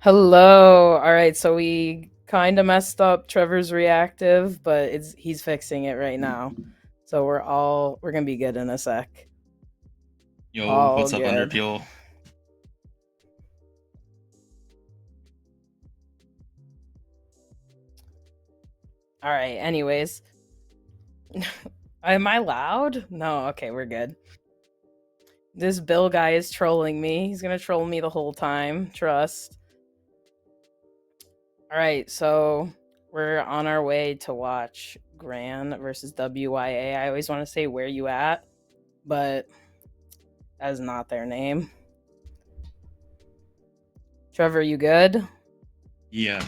Hello. All right, so we kind of messed up Trevor's reactive, but he's fixing it right now. So we're gonna be good in a sec. Yo, All what's up, good. Underpeel? All right. Anyways, am I loud? No. Okay, we're good. This Bill guy is trolling me. He's gonna troll me the whole time. Trust. All right, so we're on our way to watch GRAN versus WYA. I always want to say where you at, but that is not their name. Trevor, you good? Yeah,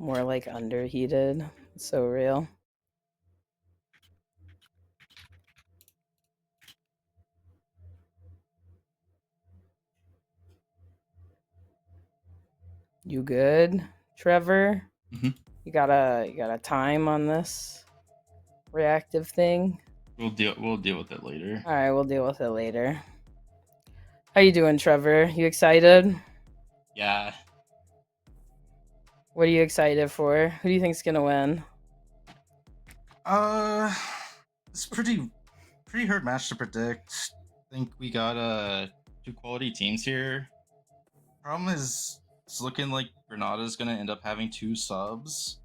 More like underheated. It's so real. You good, Trevor? hmm You got a time on this reactive thing? we'll deal with it later. All right, we'll deal with it later. How you doing, Trevor? You excited? Yeah, What are you excited for? Who do you think's gonna win? uh, it's pretty hard match to predict. Think we got two quality teams here. Problem is, it's looking like Granada's gonna end up having two subs,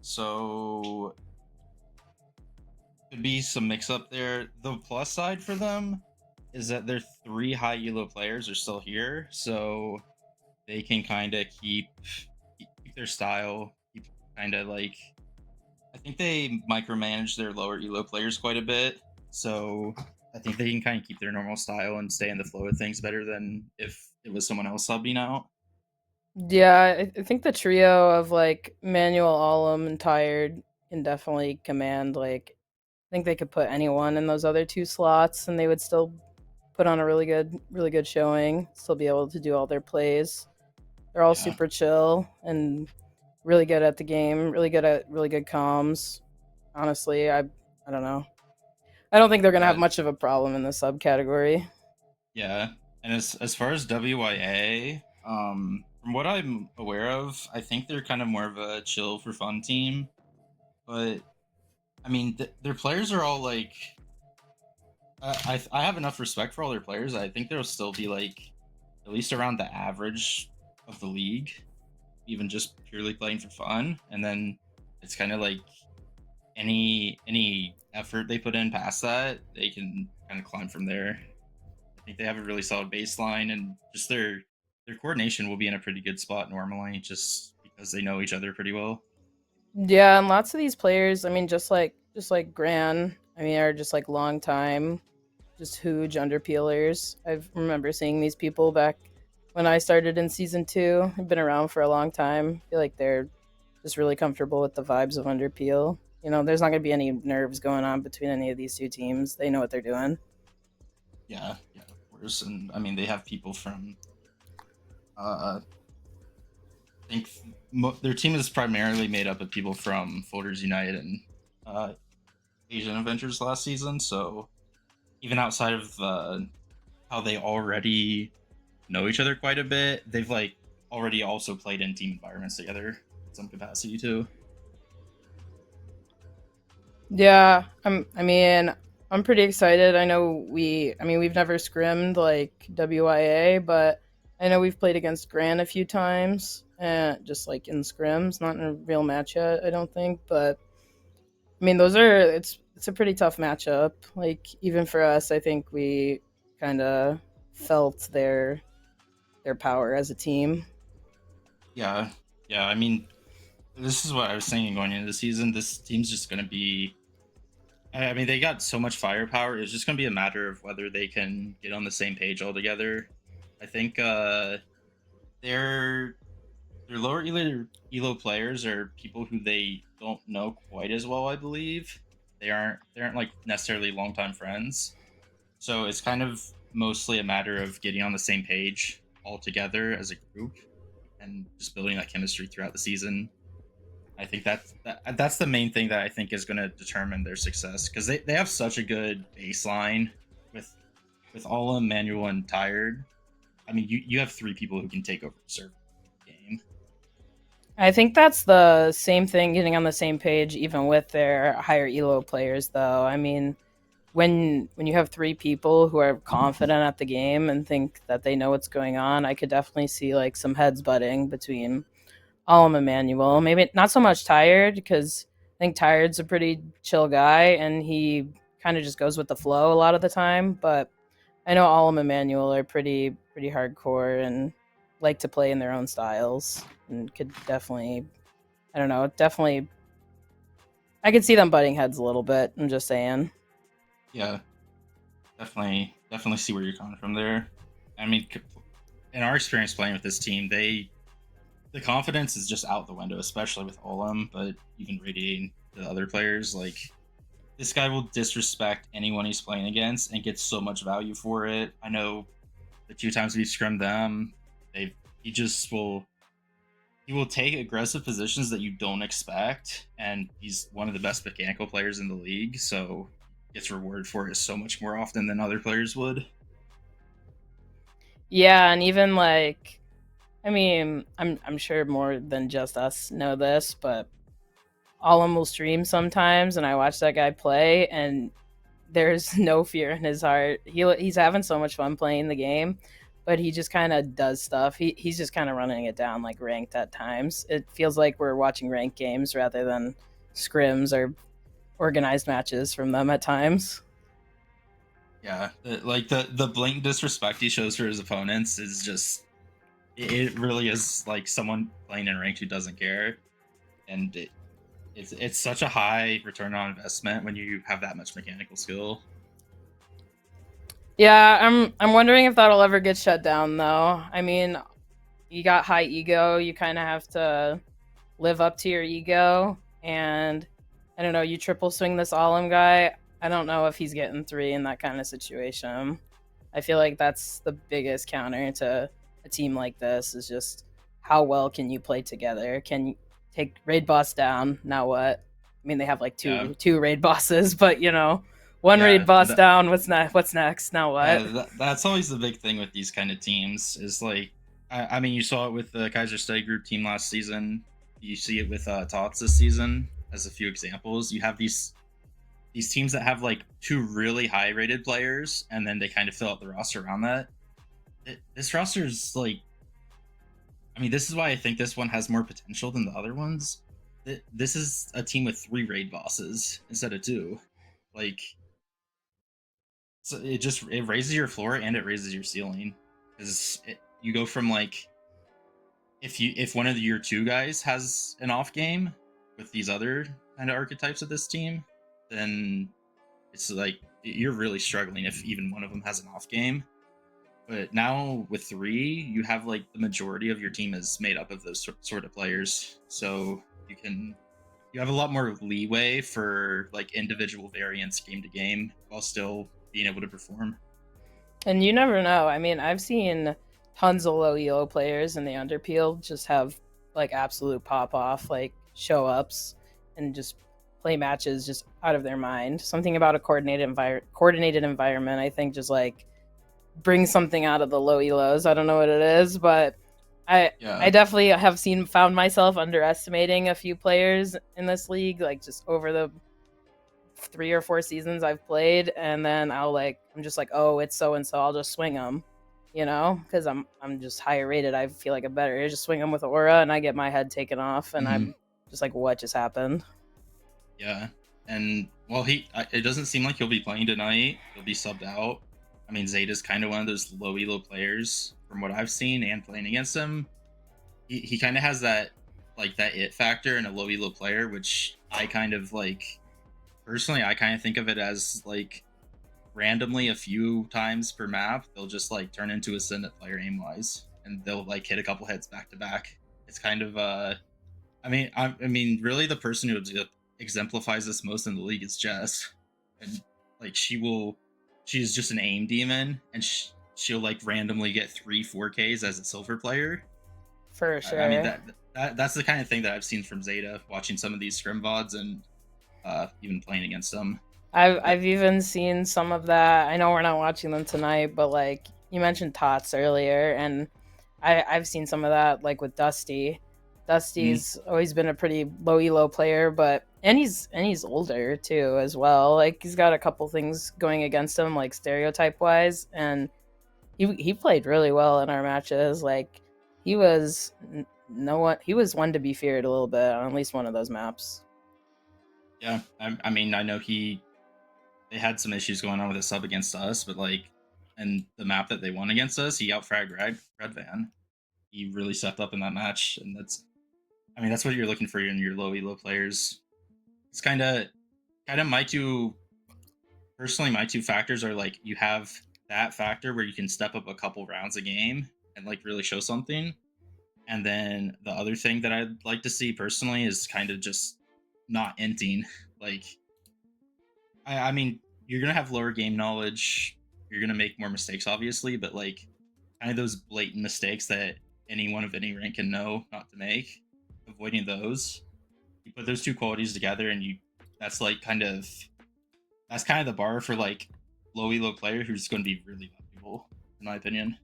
so could be some mix up there. The plus side for them is that their three high elo players are still here, so they can kind of keep their style, keep kind of like I think they micromanage their lower elo players quite a bit, so I think they can kind of keep their normal style and stay in the flow of things better than if it was someone else subbing out. Yeah, I think the trio of like Manuel, Alum, and Tired can definitely command I think they could put anyone in those other two slots and they would still put on a really good showing, still be able to do all their plays. They're all Yeah, super chill and really good at the game, really good at really good comms. Honestly, I don't know. I don't think they're gonna have uh, much of a problem in the subcategory. yeah. And as far as WYA, from what I'm aware of, I think they're kind of more of a chill for fun team. But I mean, their players are all like, I have enough respect for all their players. I think they'll still be like at least around the average of the league, even just purely playing for fun. And then it's kind of like any effort they put in past that, they can kind of climb from there. I think they have a really solid baseline, and just their coordination will be in a pretty good spot normally, just because they know each other pretty well. Yeah, and lots of these players, I mean, just like Gran, I mean, are just like long time, just huge underpeelers. I remember seeing these people back when I started in season two. I've been around for a long time. I feel like they're just really comfortable with the vibes of underpeel. There's not going to be any nerves going on between any of these two teams. They know what they're doing. Yeah, yeah, of course. And I mean, they have people from I think their team is primarily made up of people from Folders United and uh, Asian Adventures last season. So even outside of how they already know each other quite a bit, they've like already also played in team environments together in some capacity too. Yeah, I'm pretty excited. We've never scrimmed like WIA, but I know we've played against Gran a few times, just like in scrims, not in a real match yet, I don't think. But I mean, it's a pretty tough matchup. Like even for us, I think we kind of felt their power as a team. Yeah, yeah. I mean, this is what I was saying going into the season. This team's just going to be. I mean, they got so much firepower. It's just going to be a matter of whether they can get on the same page altogether. I think their their lower elo players are people who they don't know quite as well. I believe they aren't like necessarily longtime friends. So it's kind of mostly a matter of getting on the same page all together as a group and just building that chemistry throughout the season. I think that's the main thing that I think is going to determine their success, because they have such a good baseline with all manual and tired. I mean, you have three people who can take over the server game. I think that's the same thing, getting on the same page, even with their higher elo players. Though, I mean, when you have three people who are confident at the game and think that they know what's going on, I could definitely see like some heads butting between Alm and Manuel. Maybe not so much Tired, because I think Tired's a pretty chill guy and he kind of just goes with the flow a lot of the time. But I know Alm and Manuel are pretty hardcore and like to play in their own styles and could definitely, I don't know, definitely, I could see them butting heads a little bit. I'm just saying. Yeah, definitely see where you're coming from there. I mean, in our experience playing with this team, the confidence is just out the window, especially with Olam, but even radiating to the other players. Like, this guy will disrespect anyone he's playing against and gets so much value for it. I know the two times we've scrimmed them, he just will he will take aggressive positions that you don't expect, and he's one of the best mechanical players in the league, so gets rewarded for it so much more often than other players would. Yeah, and even like, I mean, I'm sure more than just us know this, but Alm will stream sometimes, and I watch that guy play, and there's no fear in his heart. He's having so much fun playing the game, but he just kind of does stuff. He's just kind of running it down like ranked at times. It feels like we're watching ranked games rather than scrims or organized matches from them at times. Yeah, like the blatant disrespect he shows for his opponents is just, it really is like someone playing in ranked who doesn't care, and it's such a high return on investment when you have that much mechanical skill. Yeah, I'm wondering if that'll ever get shut down though. I mean, you got high ego, you kind of have to live up to your ego, and I don't know, you triple swing this Alum guy. I don't know if he's getting three in that kind of situation. I feel like that's the biggest counter to a team like this, is just how well can you play together? Can you take raid boss down? Now what? I mean, they have like Yeah, two raid bosses, but you know, one raid yeah, boss down. What's next? Now yeah. what? That's always the big thing with these kind of teams is like, I mean, you saw it with the Kaiser Stay Group team last season. You see it with Tots this season as a few examples. You have these teams that have like two really high rated players, and then they kind of fill out the roster around that. This roster is like, I mean, this is why I think this one has more potential than the other ones. This is a team with three raid bosses instead of two. Like, so it raises your floor and it raises your ceiling, because you go from like, if one of your two guys has an off game with these other kind of archetypes of this team, then it's like you're really struggling if even one of them has an off game. But now with three, you have like the majority of your team is made up of those sort of players, so you have a lot more leeway for like individual variance game to game while still being able to perform. And you never know. I mean, I've seen tons of low elo players in the Underpeel just have like absolute pop off, like show ups and just play matches just out of their mind. Something about a coordinated environment, I think, just like brings something out of the low elos. I don't know what it is, but I Yeah. definitely have found myself underestimating a few players in this league, like just over the 3 or 4 seasons I've played, and then I'm just like, oh, it's so and so, I'll just swing them, you know, because I'm just higher rated. I feel like a better. I just swing them with aura, and I get my head taken off, and Mm-hmm. I'm just like, what just happened? Yeah. And well, it doesn't seem like he'll be playing tonight. He'll be subbed out. I mean, Zeta's kind of one of those low elo players from what I've seen and playing against him. He kind of has that, like, that it factor in a low elo player, which I kind of like. Personally, I kind of think of it as like, randomly a few times per map, they'll just like turn into a Ascendant player aim wise, and they'll like hit a couple heads back to back. It's kind of I mean, really, the person who exemplifies this most in the league is Jess, and like she's just an aim demon, and she'll like randomly get 3 4Ks as a silver player. For I mean sure. that's the kind of thing that I've seen from Zeta, watching some of these scrim VODs and even playing against them. That I've even seen some of that. I know we're not watching them tonight, but like you mentioned Tots earlier, and I've seen some of that like with Dusty. mm, Dusty's always been a pretty low elo player, but and he's older too as well. Like he's got a couple things going against him, like stereotype wise, and he played really well in our matches. Like he was no one. He was one to be feared a little bit on at least one of those maps. yeah, I mean, I know they had some issues going on with the sub against us, but like, and the map that they won against us, he outfragged Red Van. He really stepped up in that match, and I mean, that's what you're looking for in your low elo players. It's kind of my two personally. My two factors are like you have that factor where you can step up a couple rounds a game and like really show something, and then the other thing that I'd like to see personally is kind of just not inting. Like, I mean, you're gonna have lower game knowledge. You're gonna make more mistakes, obviously, but like kind of those blatant mistakes that anyone of any rank can know not to make. Avoiding those, you put those two qualities together, and you that's like that's kind of the bar for like low elo player who's going to be really valuable, in my opinion.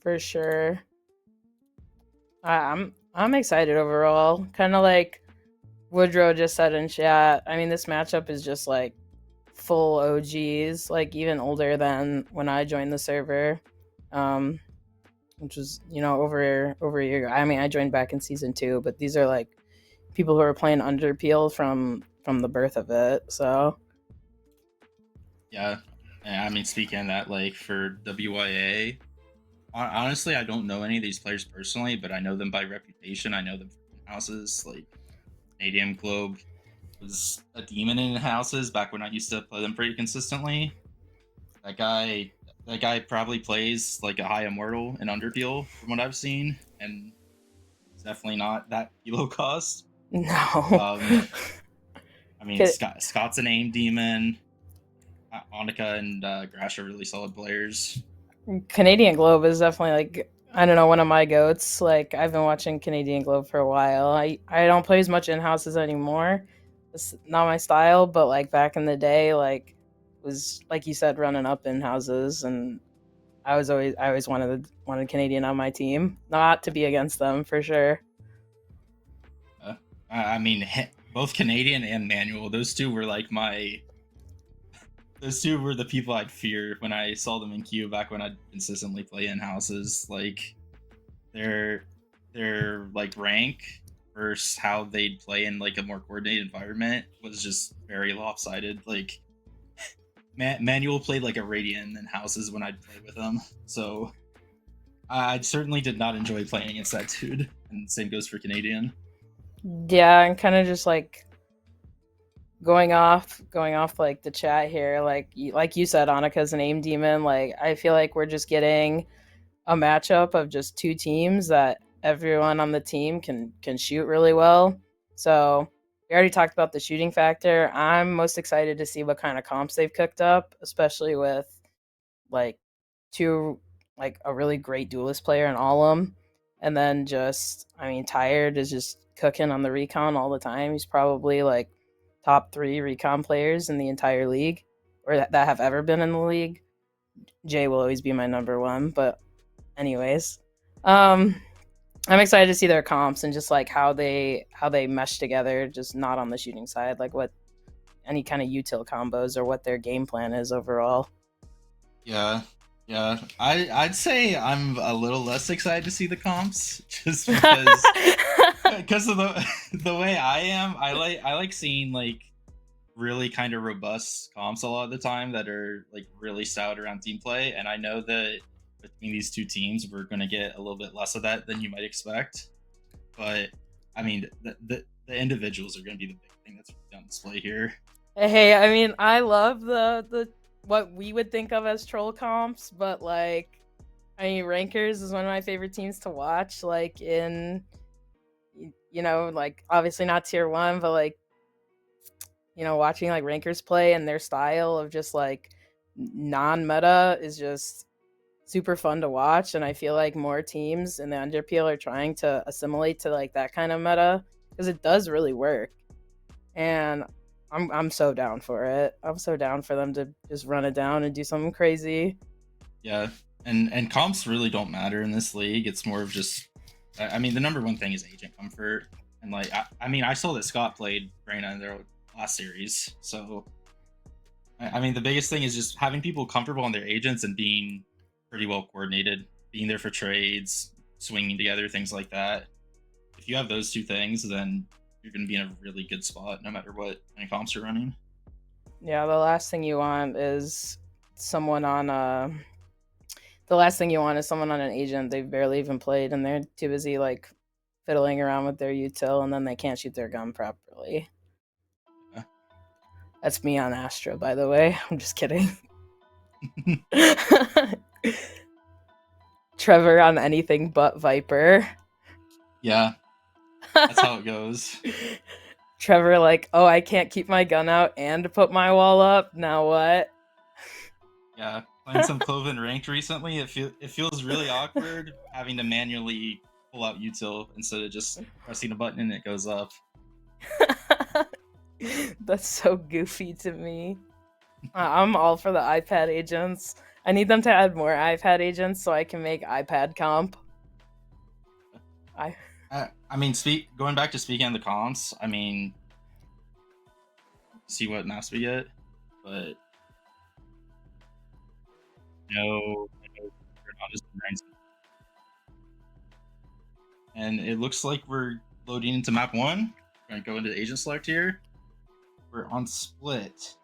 For sure. I'm excited overall. Kind of like Woodrow just said in chat. I mean, this matchup is just like full OGs, like even older than when I joined the server, um, which was over a year ago. I mean, I joined back in season 2, but these are like people who are playing Underpeel from the birth of it. So Yeah, I mean, speaking of that, like for WYA, honestly, I don't know any of these players personally, but I know them by reputation. I know them from houses. Like Canadian Globe was a demon in houses back when I used to play them pretty consistently. That guy, that guy probably plays like a high immortal in Underpeel from what I've seen, and it's definitely not that kilo cost. no. Um, I mean, Scott's an aim demon. Annika and Grash are really solid players. Canadian Globe is definitely like I don't know one of my goats. Like I've been watching Canadian Globe for a while. I don't play as much in houses anymore. It's not my style, but like back in the day, like was like you said, running up in houses, and I always wanted Canadian on my team. Not to be against them for sure. Uh, I mean, both Canadian and Manual, those two were the people I'd fear when I saw them in queue back when I'd consistently play in houses. Like their like rank versus how they'd play in like a more coordinated environment was just very lopsided. Like Manual played like a Radiant in houses when I'd play with him, so I certainly did not enjoy playing against that dude. And same goes for Canadian. Yeah, and kind of just like going off like the chat here. Like you said, Annika's an aim demon. Like I feel like we're just getting a matchup of just two teams that everyone on the team can shoot really well. So we already talked about the shooting factor. I'm most excited to see what kind of comps they've cooked up, especially with like two like a really great duelist player in Alum, and then just I mean Tired is just cooking on the recon all the time. He's probably like top 3 recon players in the entire league, or that have ever been in the league. Jay will always be my number one, but anyways, um, I'm excited to see their comps and just like how they mesh together, just not on the shooting side, like what any kind of util combos or what their game plan is overall. Yeah, yeah. I'd say I'm a little less excited to see the comps just because of the the way I am. I like seeing like really kind of robust comps a lot of the time that are like really stout around team play, and I know that between these two teams we're going to get a little bit less of that than you might expect. But I mean, the individuals are going to be the big thing that's on display here. Hey, I mean, I love the what we would think of as troll comps, but like, I mean, Rankers is one of my favorite teams to watch. Like in, like obviously not tier 1, but like watching like Rankers play and their style of just like non-meta is just super fun to watch, and I feel like more teams in the Underpeel are trying to assimilate to like that kind of meta because it does really work. And I'm so down for it. I'm so down for them to just run it down and do something crazy. Yeah, and comps really don't matter in this league. It's more of just, I mean, the number one thing is agent comfort, and like I mean, I saw that Scott played Reina in their last series, so I mean, the biggest thing is just having people comfortable on their agents and being pretty well coordinated, being there for trades, swinging together, things like that. If you have those two things, then you're going to be in a really good spot no matter what kind of comps you're running. Yeah, the last thing you want is someone on the last thing you want is someone on an agent they've barely even played and they're too busy like fiddling around with their util and then they can't shoot their gun properly. Yeah. That's me on Astra, by the way. I'm just kidding. Trevor on anything but Viper. Yeah, that's how it goes. Trevor like, oh, I can't keep my gun out and put my wall up. Now what? Yeah, playing some Cloven ranked recently, it feels really awkward having to manually pull out util instead of just pressing a button and it goes up. That's so goofy to me. I'm all for the iPad agents. I need them to add more iPad agents so I can make iPad comp. I mean, going back to speaking on the comps, I mean, see what maps we get, but no, and it looks like we're loading into map 1. We're gonna go into agent select here. We're on split.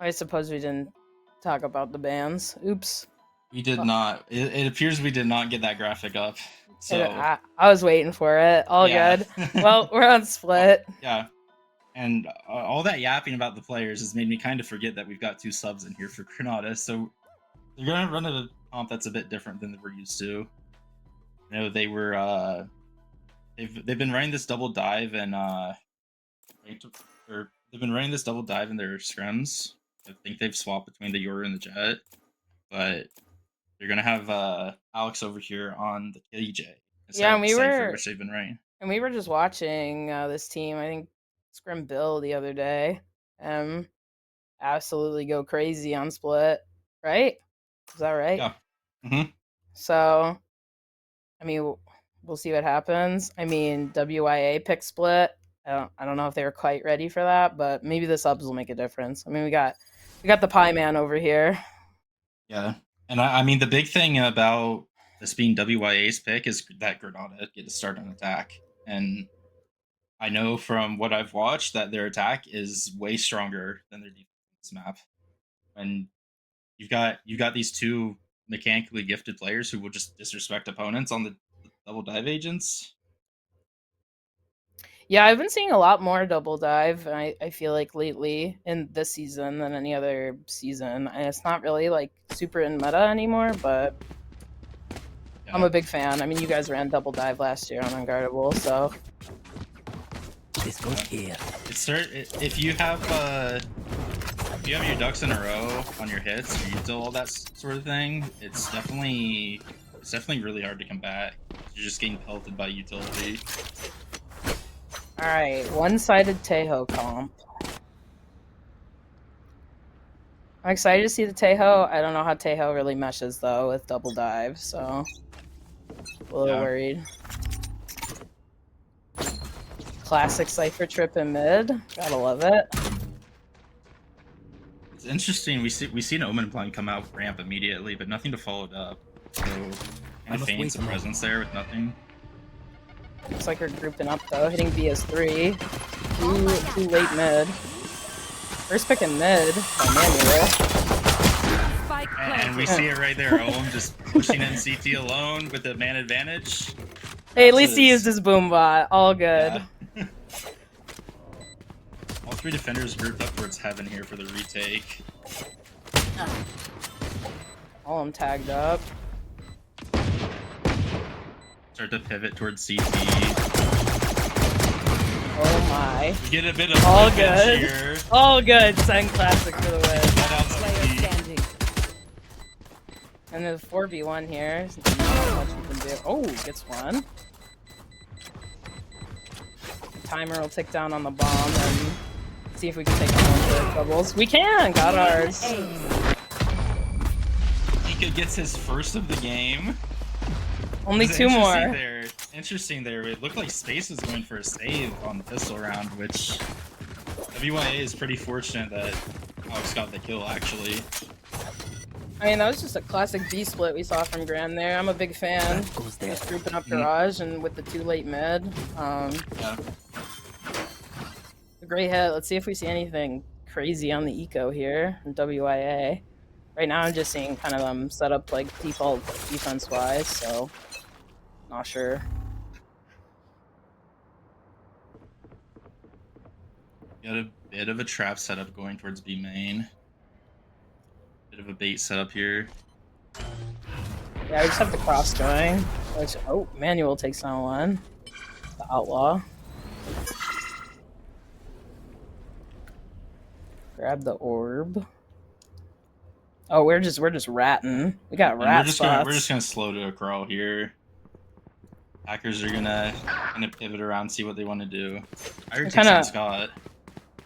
I suppose we didn't talk about the bans. Oops. We did not. It appears we did not get that graphic up. So I was waiting for it. All good. Well, we're on split. Yeah. And all that yapping about the players has made me kind of forget that we've got 2 subs in here for Granada. So they're going to run a comp that's a bit different than we're used to. You know, they were they've been running this double dive and they've been running this double dive in their scrims. I think they've swapped between the Yoru and the Jet, but you're gonna have Alex over here on the KJ. Yeah, and which they've been running. And we were just watching this team. I think Scrim Bill the other day. Absolutely go crazy on split, right? Is that right? Yeah. Mm-hmm. So, I mean, we'll see what happens. I mean, WYA pick split. I don't know if they were quite ready for that, but maybe the subs will make a difference. I mean, we got the Pie Man over here. Yeah, and I mean the big thing about this being WYA's pick is that Granada get to start an attack, and I know from what I've watched that their attack is way stronger than their defense map. And you've got these 2 mechanically gifted players who will just disrespect opponents on the double dive agents. Yeah, I've been seeing a lot more double dive, I feel like lately in this season than any other season. And it's not really like super in meta anymore, but yeah. I'm a big fan. I mean, you guys ran double dive last year on Unguardable, so this goes here. If you have your ducks in a row on your hits, or you do all that sort of thing, it's definitely really hard to combat. You're just getting pelted by utility. Alright, one-sided Tejo comp. I'm excited to see the Tejo. I don't know how Tejo really meshes, though, with double dive, so a little worried. Classic Cypher trip in mid. Gotta love it. It's interesting. We see an Omen plan come out ramp immediately, but nothing to follow it up. So kind of feigns some presence there with nothing. Looks like we're grouping up though, hitting BS3. Too late mid. First pick in mid by Manuel. And we see it right there, Owen just pushing in CT alone with the man advantage. Hey, at least he used his boom bot. All good. Yeah. All 3 defenders grouped up towards heaven here for the retake. All of them tagged up. Start to pivot towards CT. Oh my. We get a bit of all good. Here. All good. Sen classic for the win. And there's 4v1 here. Not much we can do. Oh, gets one. Timer will tick down on the bomb and see if we can take down the doubles. We can! Got ours. Ika gets his first of the game. Only two more. Interesting there. It looked like Space was going for a save on the pistol round, which WYA is pretty fortunate that Alex got the kill, actually. I mean, that was just a classic B split we saw from GRAN there. I'm a big fan. Just grouping up garage and with the too late mid. Yeah. A great hit. Let's see if we see anything crazy on the eco here in WYA. Right now I'm just seeing kind of them set up like default defense wise, so not sure. Got a bit of a trap setup going towards B main. Bit of a bait setup here. Yeah, we just have the cross going. Which, oh, Manual takes down one. The Outlaw. Grab the orb. Oh, we're just ratting. We got rat spots. We're just gonna slow to a crawl here. Hackers are gonna pivot around, see what they want to do. I heard kinda, Scott.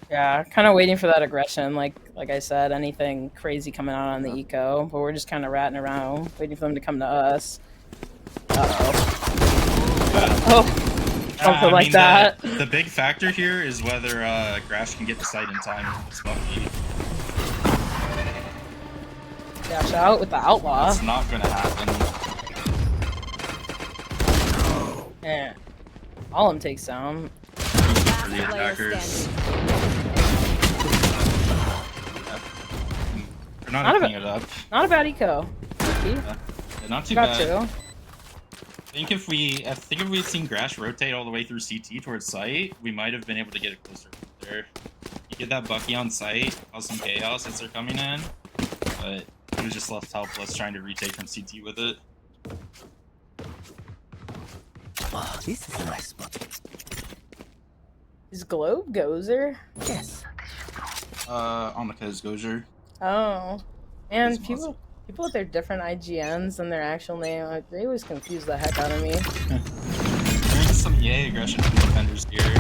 Yeah, kind of waiting for that aggression. Like I said, anything crazy coming out on the eco, but we're just kind of ratting around, waiting for them to come to us. Oh, something like that. The big factor here is whether Grash can get the site in time for this Bucky. Dash out with the Outlaw. That's not gonna happen. Yeah. All him takes down. For the attackers. They're not picking it up. Not a bad eco. Yeah, not too bad. Two. I think if we had seen Grash rotate all the way through CT towards site, we might have been able to get it closer there. You get that Bucky on site, cause some chaos as they're coming in, but he was just left helpless trying to retake from CT with it. Oh, this is a nice spot. Is Globe Gozer? Yes. Amika's Gozer. Oh. And people with their different IGNs and their actual name, like, they always confuse the heck out of me. There's some yay aggression from defenders here.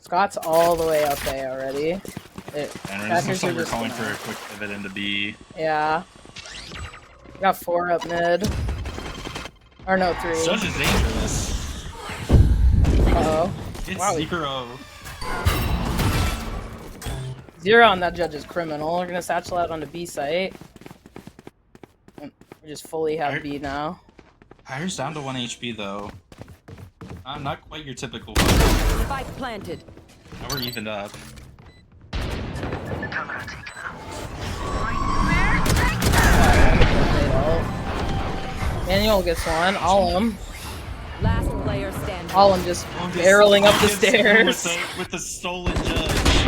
Scott's all the way up there already. And this looks like we're calling for a quick pivot into B. Yeah. We got 4 up mid. Or no, 3. Judge is dangerous. Uh-oh. It's wow. 0. 0 on that Judge is criminal. We're gonna satchel out on the B site. We just fully have B now. Fire's down to 1 HP though. Not quite your typical. Spike planted. Now we're evened up. Manual gets one. Allum. Last player standing. Allum just barreling up the stairs. With the stolen Judge.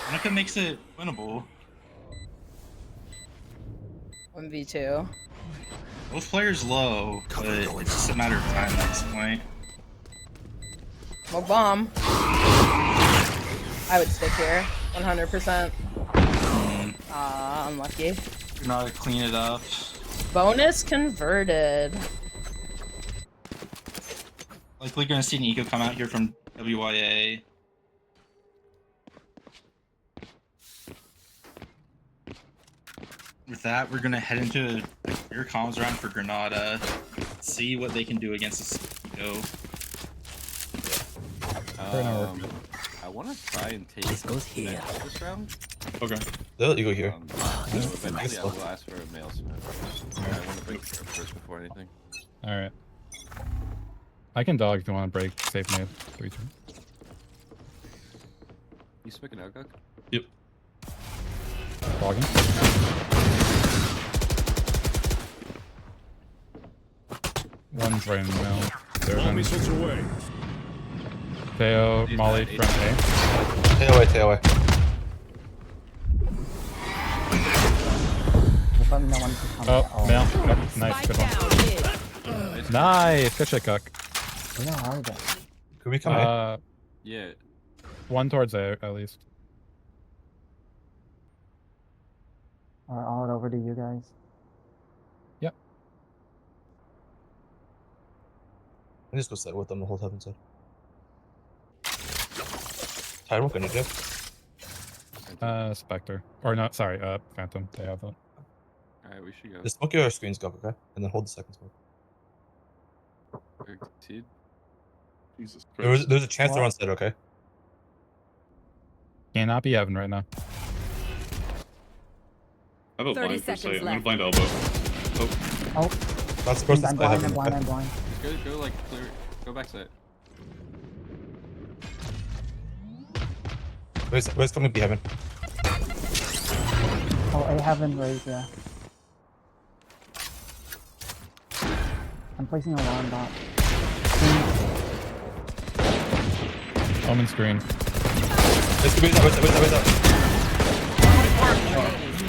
Monica makes it winnable. 1v2. Both players low, but it's just a matter of time at this point. No bomb. I would stick here. 100%. Unlucky. You're not to clean it up. Bonus converted. Likely gonna see an eco come out here from WYA. With that, we're gonna head into a clear comms round for Granada. See what they can do against this eco. I want to try and take This goes here. this round. Okay. They'll let you go here. Eventually, I will ask for a mail smith. I want to break the first before anything. Alright. I can dog if you want to break safe move. 3-2. You speaking out, Guk? Yep. Dogging. One's right in the middle. There's Missiles away. Theo, Molly, front A. Tail away, tail away. Oh, mail. Yep, nice, good one. Down mid. Nice, good shit, Cook. Could we come in? Yeah. One towards A, at least. all over to you guys. I just go sit with them the whole time inside. Tyron, what gun did you have? Spectre. Or not, sorry, Phantom. They have it. Alright, we should go. Just smoke your screen scope, okay? And then hold the second smoke. Guaranteed. Jesus Christ. There's a chance they're on site, okay? Cannot be Evan right now. I have a 30 blind for seconds sight. I'm gonna left. blind elbow. Oh, That's supposed to I'm stay blind, heaven. I'm blind, Okay? I'm blind. Just go like clear. Go back to it. Where's coming to be heaven? Oh, I haven't raised, yeah. I'm placing alarm bot. Omen screen. Let's go, wait up.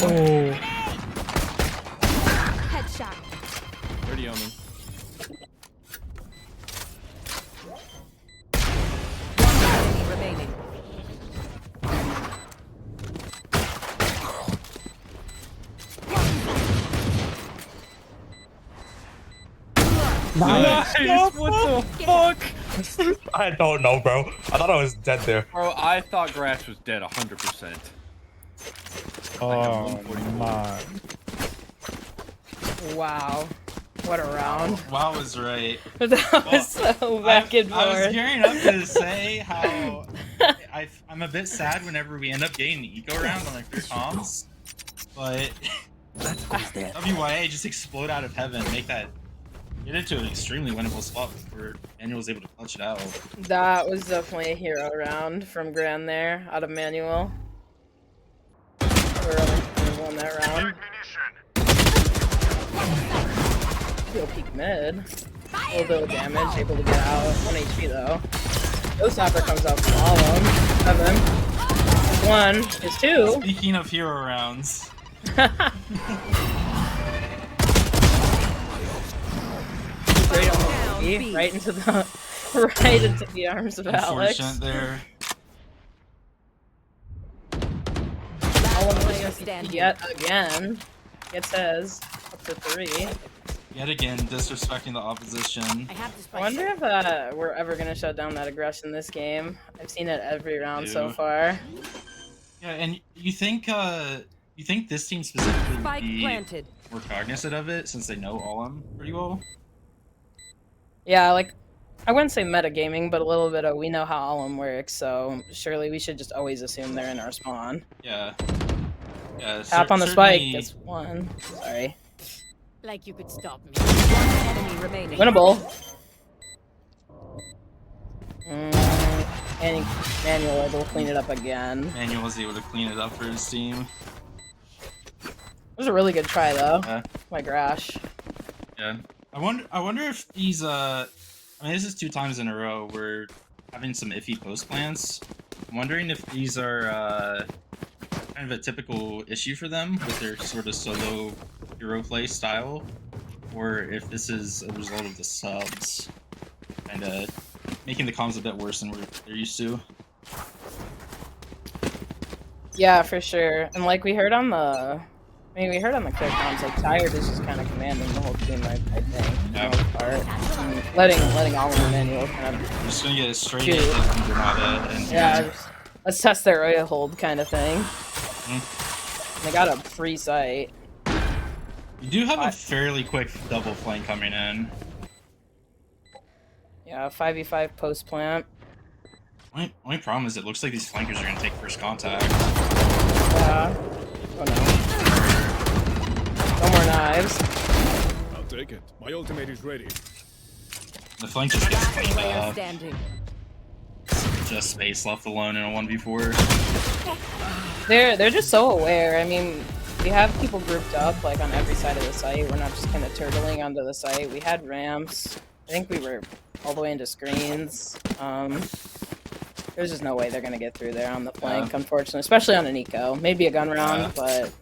Oh. Headshot. 30 Omen. Enemy remaining. Nice! What the fuck? I don't know, bro. I thought I was dead there. Bro, I thought Grass was dead 100%. Oh, my. Wow. What a round. Wow was right. That was so back and I was forth. gearing up to say how I'm a bit sad whenever we end up getting the eco round on like clear comms, but WYA just explode out of heaven, get into an extremely winnable spot where Manuel was able to clutch it out. That was definitely a hero round from Gran there, out of Manuel. We really won that round. He'll peek mid. A little bit of damage, able to get out. 1 HP though. Ghost Hopper comes out from all of them. 7. 1 is 2. Speaking of hero rounds. Straight on the B, right into the arms of Alex. Unfortunate there. All of Player them standing. yet again. Gets his up to 3. Yet again, disrespecting the opposition. I have this I wonder if we're ever gonna shut down that aggression this game. I've seen it every round so Ew. far. Yeah, and you think this team specifically would Spike be planted. more cognizant of it since they know Allum pretty well? Yeah, like, I wouldn't say metagaming, but a little bit of we know how Allum works, so surely we should just always assume they're in our spawn. Yeah. Yeah. Tap on the spike certainly- gets 1. Sorry. Like you could stop me. One enemy remaining. Winnable. And Manuel able to clean it up again. Manuel was able to clean it up for his team. It was a really good try though. Yeah. My gosh. Yeah. I wonder if these I mean this is 2 times in a row we're having some iffy post plants. I'm wondering if these are kind of a typical issue for them with their sort of solo hero play style, or if this is a result of the subs and making the comms a bit worse than they're used to. Yeah, for sure. And like we heard on the clear comms, like Tired is just kind of commanding the whole team, I think. Yeah. For the most part. And letting all of the Manuel kind of I'm just gonna get a straight Shoot. hit from Granada and let's test their oil hold kind of thing. Mhm. They got a free site. you do have a fairly quick double flank coming in. Yeah, 5v5 post plant. Only problem is it looks like these flankers are gonna take first contact. Yeah. Oh no. No more knives. I'll take it. My ultimate is ready. The flank just gets Last cleaned player up. standing. Just space left alone in a 1v4. They're just so aware. I mean, we have people grouped up like on every side of the site. We're not just kind of turtling onto the site. We had ramps. I think we were all the way into screens. There's just no way they're gonna get through there on the flank, unfortunately, especially on an eco. Maybe a gun round, but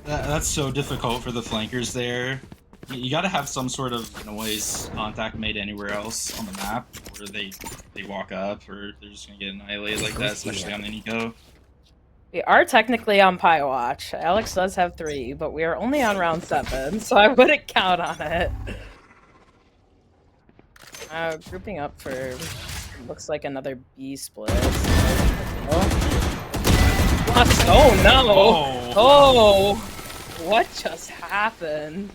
That's so difficult for the flankers there. You gotta have some sort of noise contact made anywhere else on the map, where they walk up, or they're just gonna get annihilated like that, especially on an eco. We are technically on Pi Watch. Alex does have 3, but we are only on round 7, so I wouldn't count on it. Grouping up for looks like another B split. Oh no! Oh, what just happened?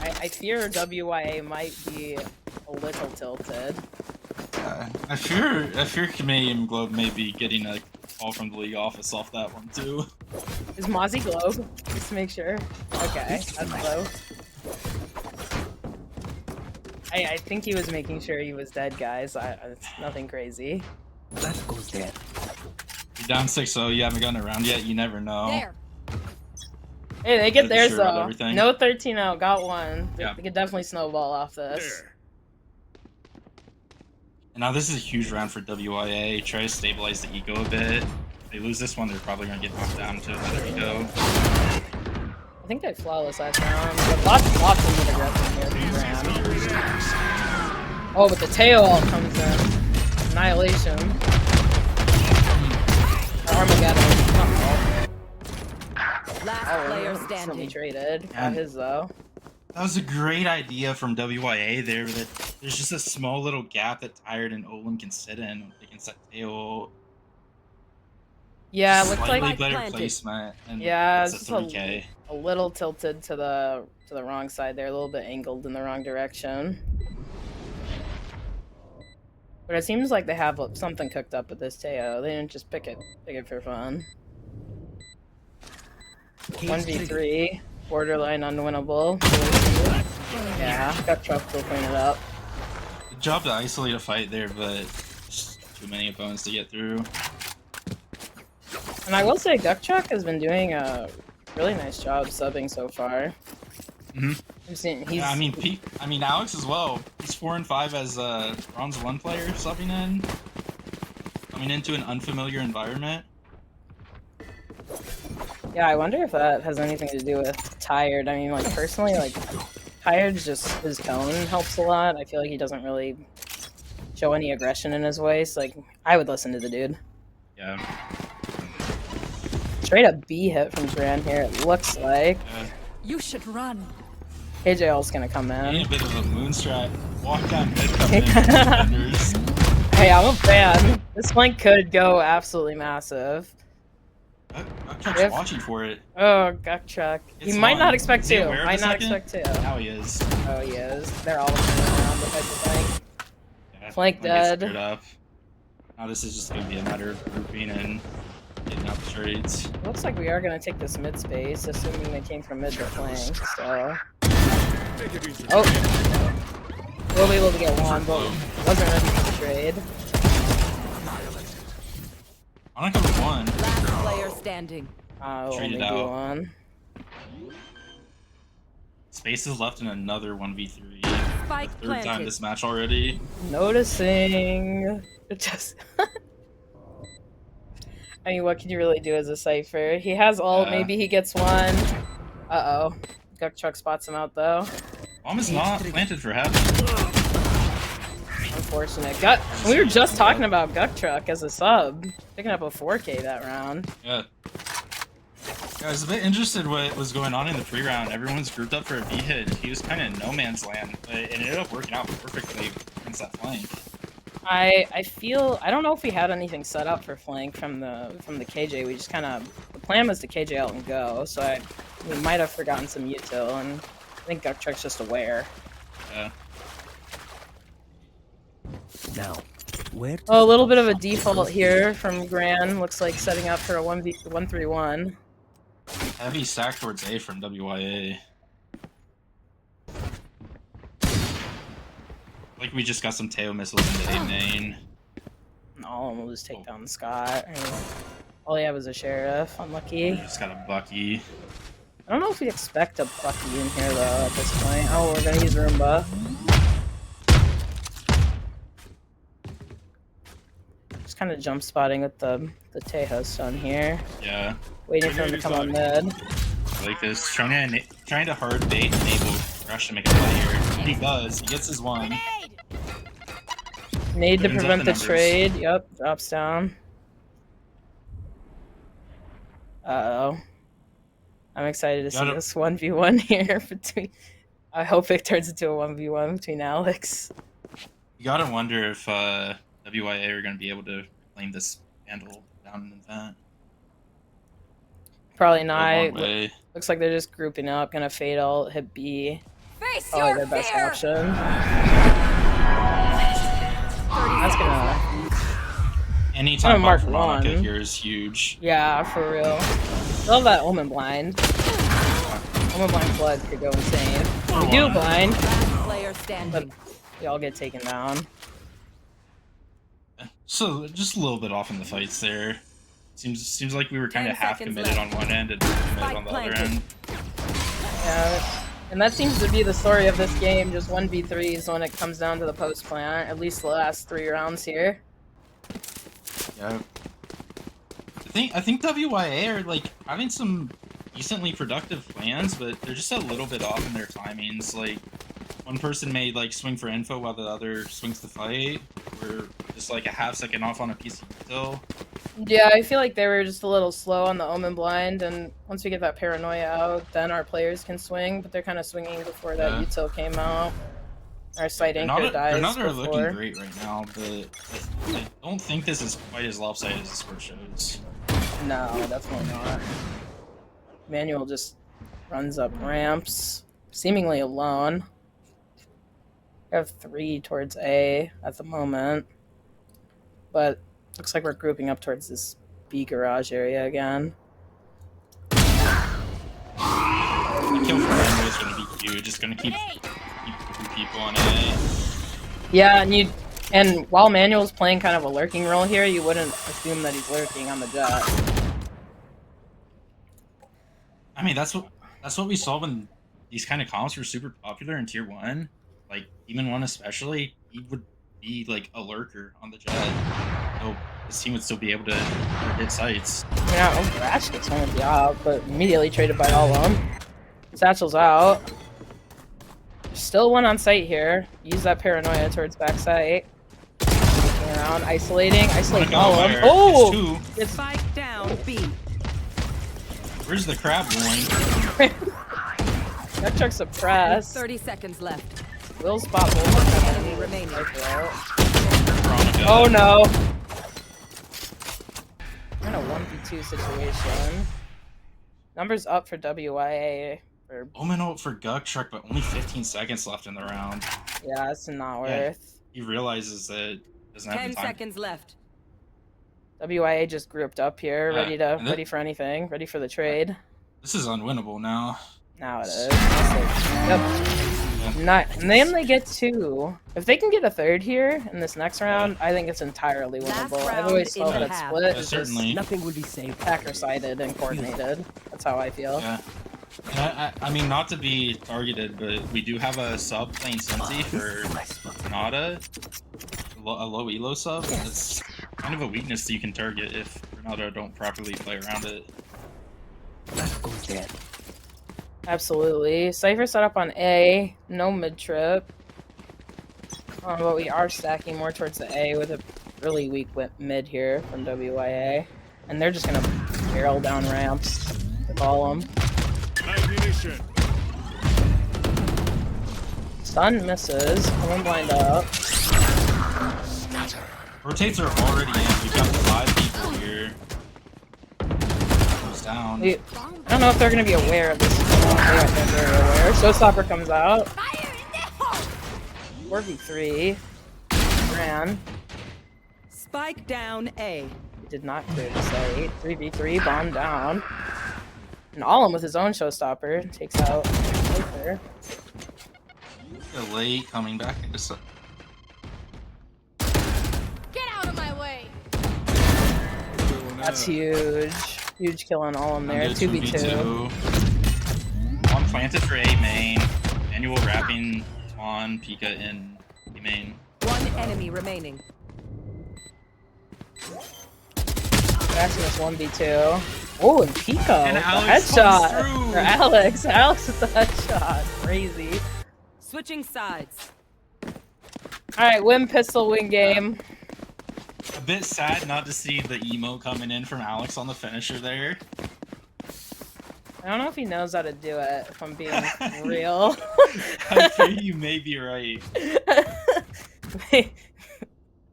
I fear WYA might be a little tilted. I fear Canadian Globe may be getting a call from the league office off that one too. Is Mozzie Globe? Just to make sure. Okay, that's low. I think he was making sure he was dead, guys. It's nothing crazy. That goes there. You're down 6-0, you haven't gotten around yet, you never know. There. Hey, they get Are you theirs sure about though. everything? No 13-0, got one. Yeah. They could definitely snowball off this. There. And now this is a huge round for WYA. Try to stabilize the eco a bit. If they lose this one, they're probably going to get knocked down to another eco. I think they flawless last round. But lots of good aggression here from GRAN. Oh, but the tail all comes in. Annihilation. Armageddon. Last player Somebody standing. traded. Got And- his though. That was a great idea from WYA there. That there's just a small little gap that Tired and Olin can sit in. They can set tail. Yeah, it looks Slightly like better planted. placement. And Yeah, it's it's a 3K. a little tilted to the wrong side there, a little bit angled in the wrong direction. But it seems like they have something cooked up with this Teo. They didn't just pick it for fun. 1v3, borderline unwinnable. Yeah, got Truck will clean it up. Good job to isolate a fight there, but just too many opponents to get through. And I will say, Duck has been doing a really nice job subbing so far. Mhm. He's Yeah, I mean Alex as well. He's 4 and 5 as a bronze 1 player subbing in, coming into an unfamiliar environment. Yeah, I wonder if that has anything to do with Tired. I mean, like, personally, like, Tired's just, his tone helps a lot. I feel like he doesn't really show any aggression in his voice. Like, I would listen to the dude. Yeah. Straight up B hit from GRAN here, it looks like. You should run. KJL's gonna come Need in. a bit of a moonstrike. Walk down mid, come in, defenders. Hey, I'm a fan. This flank could go absolutely massive. Truck's If- watching for it. Oh, Guck Truck. He It's might on. not expect Is he to. aware of Might the not second? expect to. Now he is. Oh, he is. They're all turning around the type of flank. Yeah, Flank gets dead. screwed up. Now this is just gonna be a matter of grouping and getting out the trades. Looks like we are gonna take this mid space, assuming they came from mid to flank, so... Take it easy. Oh! We'll be able to get one, but wasn't ready for the trade. On a cover 1. Last player standing. We'll Traded only do out. one. Space is left in another 1v3. Spike Third time planted. this match already. Noticing... It just... I mean, what can you really do as a Cypher? He has ult, Yeah. maybe he gets one. Uh-oh. Guck Truck spots him out, though. Bomb is not planted for heaven. Unfortunate. We were just talking about Guck Truck as a sub. Picking up a 4K that round. Yeah. Yeah, I was a bit interested what was going on in the pre-round. Everyone's grouped up for a V-hit. He was kind of in no man's land, but it ended up working out perfectly against that flank. I feel I don't know if we had anything set up for flank from the KJ. We just kind of the plan was to KJ out and go. So we might have forgotten some util, and I think Guck Truck's just aware. Yeah. Now, where to Oh, a little stop bit of a shopping? default here from GRAN. Looks like setting up for a 1v1-3-1. Heavy stack towards A from WYA. Like we just got some Teo missiles into A main. No, we'll just take down Scott. I mean, all he had was a sheriff. Unlucky. Just got a Bucky. I don't know if we expect a Bucky in here though at this point. Oh, we're gonna use Roomba. Just kind of jump spotting with the Tejas on here. Yeah. Waiting for him to come on mid. I like this. Trying to hard bait enable Rush to make a play here. He does. He gets his one. Need to Opens up prevent the the numbers. trade. Yep, drops down. Uh-oh. I'm excited to see Gotta- this 1v1 here between... I hope it turns into a 1v1 between Alex. You gotta wonder if WYA are gonna be able to reclaim this handle down in event. Probably Go not. one way. Looks like they're just grouping up, gonna fade ult, hit B. Face Probably your their best fear! option. That's gonna... Anytime Mark Mark Monica one. here is huge. Yeah, for real. Love that Omen Blind. Omen Blind Flood could go insane. We do blind, Last player but standing. we all get taken down. So just a little bit off in the fights there. Seems like we were kind 10 of half seconds committed left. on one end and committed on the other planted. end. Yeah, and that seems to be the story of this game, just 1v3s when it comes down to the post plant, at least the last 3 rounds here. Yeah. I think WYA are like having some decently productive plans, but they're just a little bit off in their timings. Like one person may like swing for info while the other swings to fight. We're just like a half second off on a piece of still. Yeah, I feel like they were just a little slow on the Omen Blind, and once we get that paranoia out, then our players can swing, but they're kind of swinging before that util came out. Our sight anchor dies They're not before. looking great right now, but I don't think this is quite as lopsided as the score shows. No, definitely not. Manuel just runs up ramps, seemingly alone. We have 3 towards A at the moment, but looks like we're grouping up towards this B garage area again. The kill for Manuel is going to be huge. It's going to keep people on A. Yeah, and while Manuel's playing kind of a lurking role here, you wouldn't assume that he's lurking on the jet. I mean, that's what we saw when these kind of comps were super popular in Tier 1. Like, Demon 1 especially, he would be like a lurker on the jet. So his team would still be able to hit sites. Yeah, Rash gets one of the op, but immediately traded by all of them. Satchel's out. Still one on site here. Use that paranoia towards backside. Looking around, isolating all of them. Oh! It's Spike down B. where's the crab going? That truck suppressed. 30 seconds left. Will spot both Enemy remaining. Oh no! We're in a 1v2 situation. Numbers up for WYA. Omen ult for Guk truck, but only 15 seconds left in the round. Yeah, it's not Yeah. worth. He realizes that it doesn't have 10 the time. seconds left. WYA just grouped up here, Yeah, ready for anything, ready for the trade. This is unwinnable now. Now it is. Yep. And then they get 2. If they can get a 3rd here in this next round, I think it's entirely Last winnable. I've round always in felt the that half. split Yeah, is certainly. Nothing will be safe. just hacker-sided and coordinated. That's how I feel. Yeah. And I mean, not to be targeted, but we do have a sub playing Sensi for Renata. A low elo sub. It's kind of a weakness that you can target if Renata don't properly play around it. That goes there. Absolutely. Cypher set up on A, no mid-trip. But we are stacking more towards the A with a really weak mid here from WYA. And they're just gonna barrel down ramps with all of them. Ammunition. Stun misses, coming blind up. Rotates are already in. We've got 5 people here. Goes down. I don't know if they're gonna be aware of this. They're very aware. Showstopper comes out. 4v3. GRAN. Spike down A. He did not clear the site. 3v3, bomb down. And Alum with his own showstopper takes out Cypher. The late coming back into sub. Get out of my way. That's huge. Huge kill on Alum there. 2v2. On planted for A main. Manual wrapping on Pika in B main. One enemy remaining. Maximus 1v2. Oh, and Pico And with the Alex headshot. comes through. For Alex. Alex with the headshot. Crazy. Switching sides. Alright, win pistol, win game. A bit sad not to see the emo coming in from Alex on the finisher there. I don't know if he knows how to do it, if I'm being real. I think you may be right.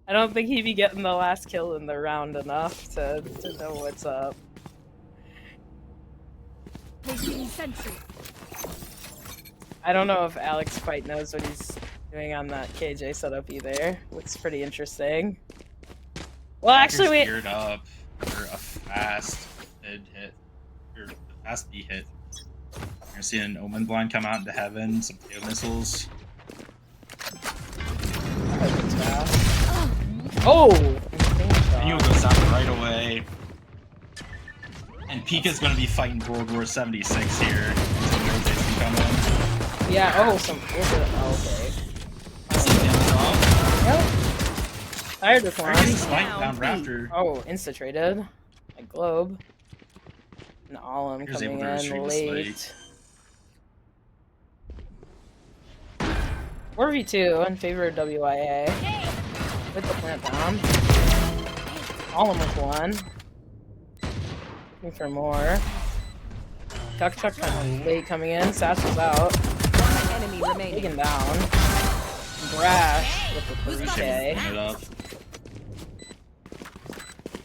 I don't think he'd be getting the last kill in the round enough to know what's up. I don't know if Alex quite knows what he's doing on that KJ setup either. Looks pretty interesting. Well, actually, we geared up for a fast mid hit, or a fast B hit. You're seeing an Omen blind come out into heaven, some KO missiles. Oh! And you'll go down right away. And Pika's going to be fighting World War 76 here. So rotates can come in. Yeah, oh, some. Oh, okay. Yep. Tired this one. Down Raptor. Oh, insta-traded. My globe. And Alum Here's coming able to in retrieve late. this 4v2 in favor of WYA. Put the plant down. Alum with one. Looking for more. Duck truck kind of late coming in. Sash is out. One enemy remaining. Taken down. Brash with the 3K. it up.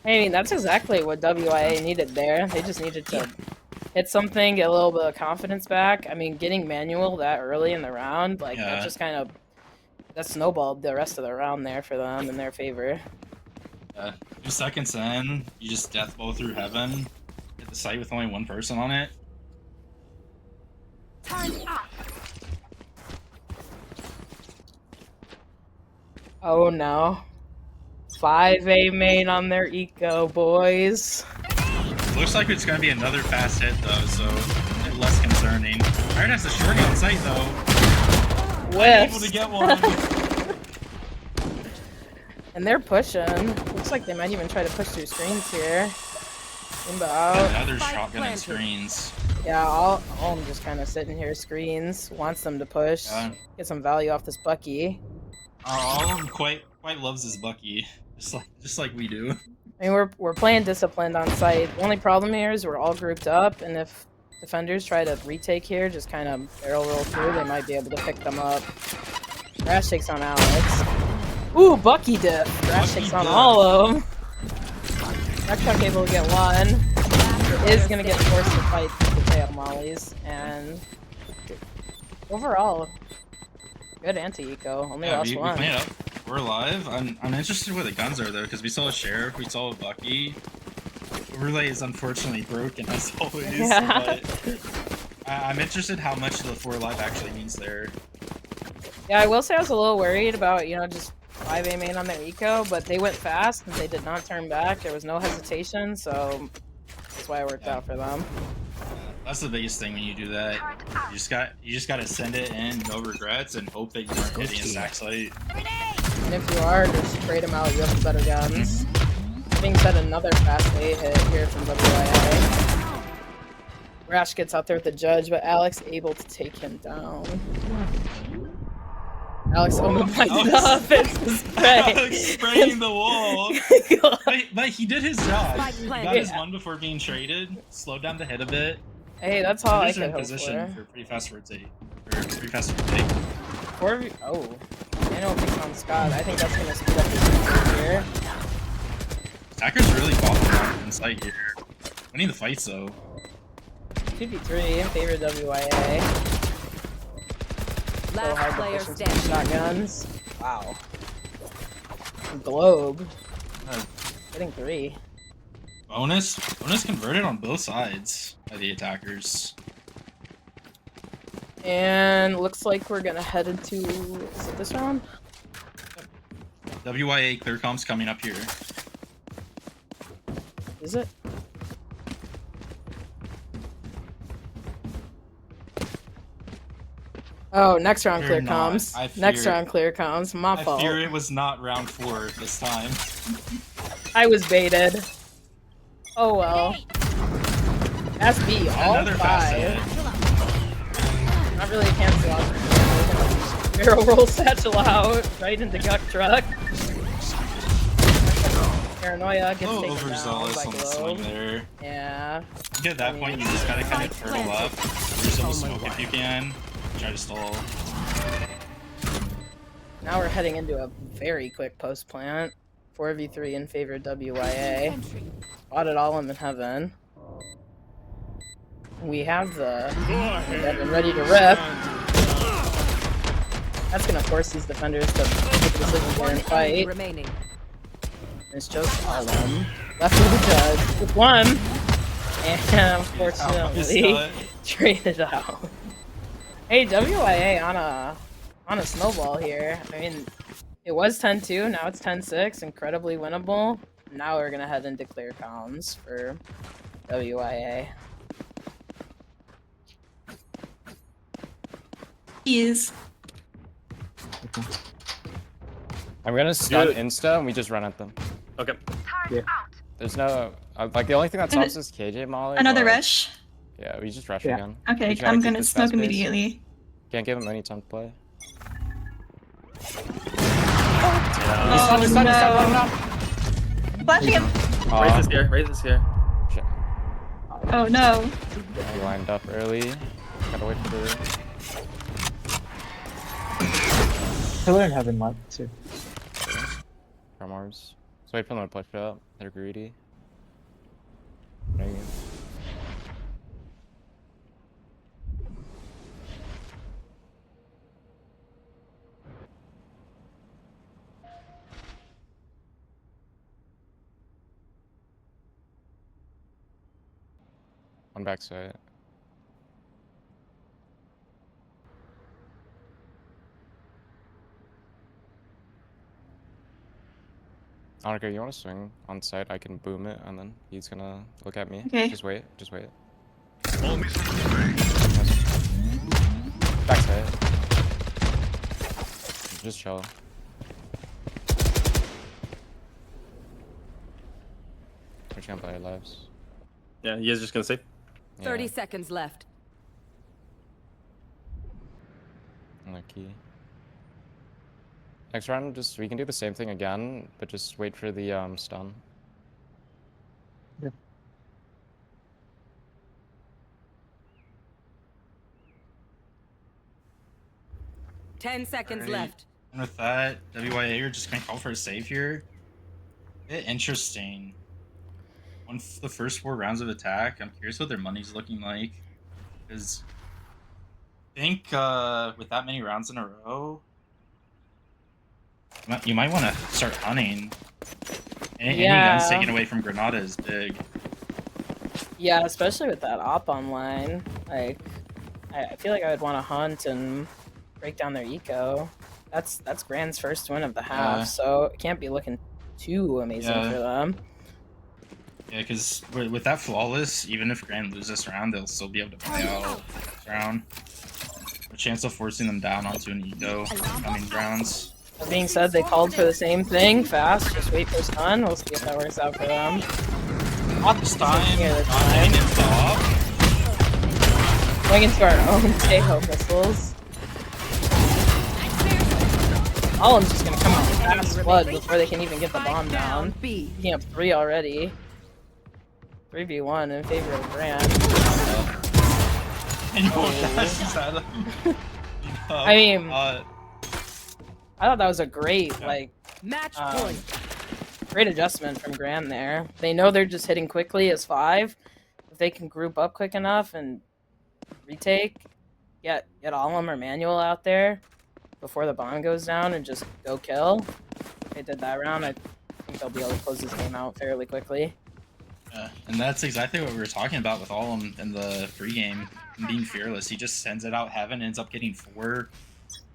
I mean, that's exactly what WIA needed there. They just needed to hit something, get a little bit of confidence back. I mean, getting manual that early in the round, like, that just kind of, that snowballed the rest of the round there for them in their favor. 2 seconds in, you just death blow through heaven. Hit the site with only one person on it. Oh no. 5A main on their eco, boys. Looks like it's going to be another fast hit, though, so less concerning. Iron has a short on site, though. Whiffs. Able to get one. And they're pushing. Looks like they might even try to push through screens here. Inbound. Another shotgun and screens. Yeah, all I'm just kind of sitting here. Screens. Wants them to push. Get some value off this Bucky. All quite loves his Bucky. Just like we do. I mean, we're playing disciplined on site. The only problem here is we're all grouped up, and if defenders try to retake here, just kind of barrel roll through, they might be able to pick them up. Crash takes on Alex. Ooh, Bucky dip. Crash takes on all of them. Backtrack able to get one. It is gonna get forced to fight the tail mollies, and overall, good anti-eco. Only lost one. We clean it up. We're alive. I'm interested where the guns are though, because we saw a sheriff, we saw a Bucky. Relay is unfortunately broken as always. Yeah. But I'm interested how much the 4 alive actually means there. Yeah, I will say I was a little worried about, you know, just 5A main on their eco, but they went fast and they did not turn back. There was no hesitation, so that's why it worked out for them. That's the biggest thing when you do that. You just got to send it in, no regrets, and hope that you aren't hitting a sack site. And if you are, just trade them out. You have the better guns. Being said, another fast A hit here from WYA. Rash gets out there with the judge, but Alex able to take him down. Alex almost lights up. It's the spray. Alex spraying the wall. but he did his job. He got his one before being traded. Slowed down the hit a bit. Hey, that's all I could hope position for. pretty fast rotate. Or pretty fast rotate. Oh. Manual picks on Scott. I think that's going to speed up his here. Attacker's really bothering inside here. Winning the fights though. 2v3 in favor of WYA. Last player standing. Shotguns. Wow. Globe. Getting 3. Bonus converted on both sides by the attackers. And looks like we're gonna head into, is it this round? WYA Clear Coms coming up here. Is it? Oh, next round Clear Coms. Next round Clear Coms. My fault. I fear it was not round 4 this time. I was baited. Oh well. SB, all Another 5. Not really a cancel out. Barrel roll satchel out, right into Guck Truck. Paranoia gets little taken down overzealous by on the swing Globe. there. Yeah. I think at that point, you just gotta kind of turtle up, use some smoke if you can, try to stall. Now we're heading into a very quick post plant. 4v3 in favor of WYA. Spotted all of them in heaven. We have the Devin ready to rip. That's gonna force these defenders to make decisions here and fight. Remaining. It's just all of them. Left with the judge with one. And unfortunately, traded out. Hey, WYA on a snowball here. I mean, it was 10-2, now it's 10-6, incredibly winnable. Now we're gonna head into clear comms for WYA. Jeez. I'm gonna stun insta and we just run at them. Okay. Yeah. There's no like the only thing that stops is KJ Molly. Another but, rush. Yeah, we just rush Yeah. again. Okay, We try to I'm keep gonna this smoke fast pace. immediately. Can't give him any time to play. Oh no! Flashing him! Raise this here. Raise this here. Shit. Oh no! He lined up early. Gotta wait for the... Pillar in heaven left too. from ours. So wait for them to push up. They're greedy. There you go. One backside. Annika, you want to swing on site? I can boom it, and then he's gonna look at me. Okay. Just wait. Just wait. All missiles away. Backside. Just chill. We're gonna play our lives. Yeah, you guys just gonna save? 30 seconds left. Lucky. Next round, we can do the same thing again, but just wait for the stun. Yep. Ten seconds Alright. left. And with that, WYA are just gonna call for a save here. Bit interesting. The first 4 rounds of attack, I'm curious what their money's looking like. Because I think with that many rounds in a row, you might want to start hunting. Any guns taken away from Granada is big. Yeah, especially with that op online. Like, I feel like I would want to hunt and break down their eco. That's GRAN's first win of the half, so it can't be looking too amazing for them. Yeah, because with that flawless, even if GRAN loses this round, they'll still be able to buy out this round. A chance of forcing them down onto an eco in coming rounds. That being said, they called for the same thing. Fast, just wait for stun. We'll see if that works out for them. This time, getting into the op. Going into our own Teho missiles. All of them's just gonna come out with fast flood before they can even get the bomb down. Picking up 3 already. 3v1 in favor of GRAN. I mean, I thought that was a great, match point. Great adjustment from GRAN there. They know they're just hitting quickly as 5. If they can group up quick enough and retake, get Alum or Manual out there before the bomb goes down and just go kill. If they did that round, I think they'll be able to close this game out fairly quickly. Yeah, and that's exactly what we were talking about with Alum in the pregame, being fearless. He just sends it out heaven, ends up getting 4.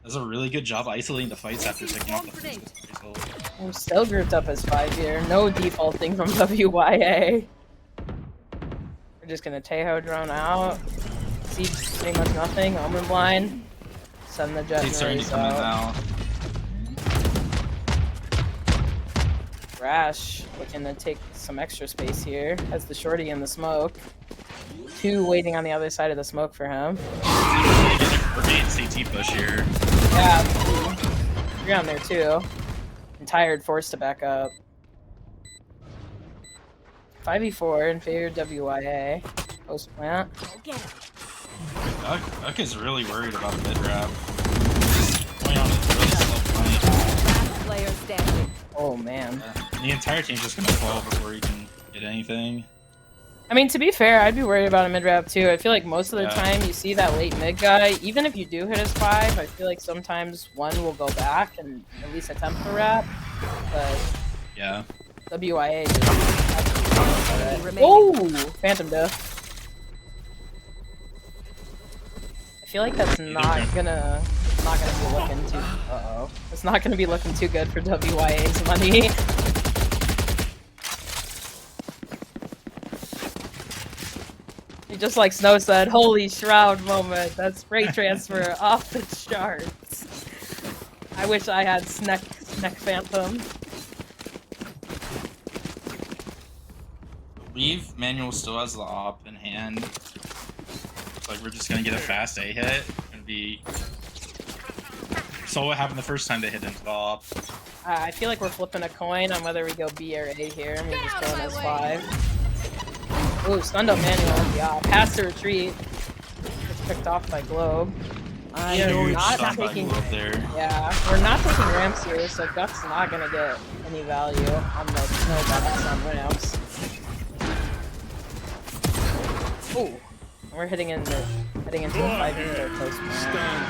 Does a really good job isolating the fights after picking off the first result. We're still grouped up as 5 here. No defaulting from WYA. We're just gonna Teho drone out. See pretty much nothing. Omen blind. Send the jet He's starting to come in now. Rash looking to take some extra space here. Has the shorty in the smoke. 2 waiting on the other side of the smoke for him. We're being CT push here. Yeah, 3 on there too. And Tired forced to back up. 5v4 in favor of WYA. Post plant. Duck is really worried about the mid wrap. Going on a really slow fight. Last player standing. Oh man. The entire team's just gonna fall before he can get anything. I mean, to be fair, I'd be worried about a mid wrap too. I feel like most of the time you see that late mid guy, even if you do hit his 5, I feel like sometimes one will go back and at least attempt to wrap. But yeah, WYA just oh, Phantom Death. I feel like that's not gonna be looking too. It's not gonna be looking too good for WYA's money. Just like Snow said, holy shroud moment. That spray transfer off the charts. I wish I had Sneck Phantom. I believe Manuel still has the op in hand. Looks like we're just gonna get a fast A hit. Gonna be. So what happened the first time they hit into the op? I feel like we're flipping a coin on whether we go B or A here. I'm just going as 5. Ooh, stunned up Manuel. Yeah, pass to retreat. Gets picked off by Globe. We're not taking. Yeah, we're not taking ramps here, so Duck's not gonna get any value on the snow buckets on ramps. Ooh, we're heading into a 5v4 post plan.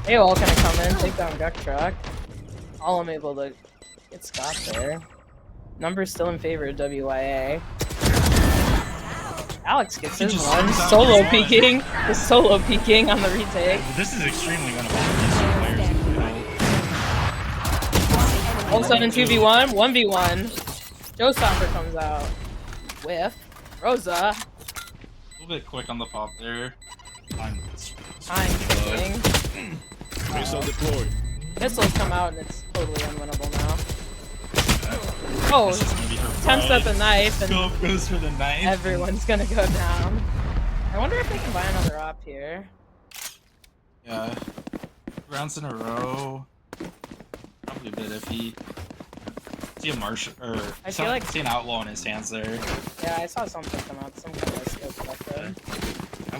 AOL gonna come in, take down Duck Truck. All I'm able to get Scott there. Numbers still in favor of WYA. Alex gets his one. Solo peeking. The solo peeking on the retake. This is extremely winnable for these two players. All of a sudden 2v1, 1v1. Joe Stopper comes out. Whiff. Rosa. A little bit quick on the pop there. Time peeking. Missile deployed. Missiles come out and it's totally unwinnable now. Oh, attempts at the knife, and goes for the knife. Everyone's gonna go down. I wonder if they can buy another op here. Yeah, rounds in a row. Probably a bit iffy. See a marshal or I feel like see an outlaw in his hands there. Yeah, I saw something come out. Some kind of skill collector. I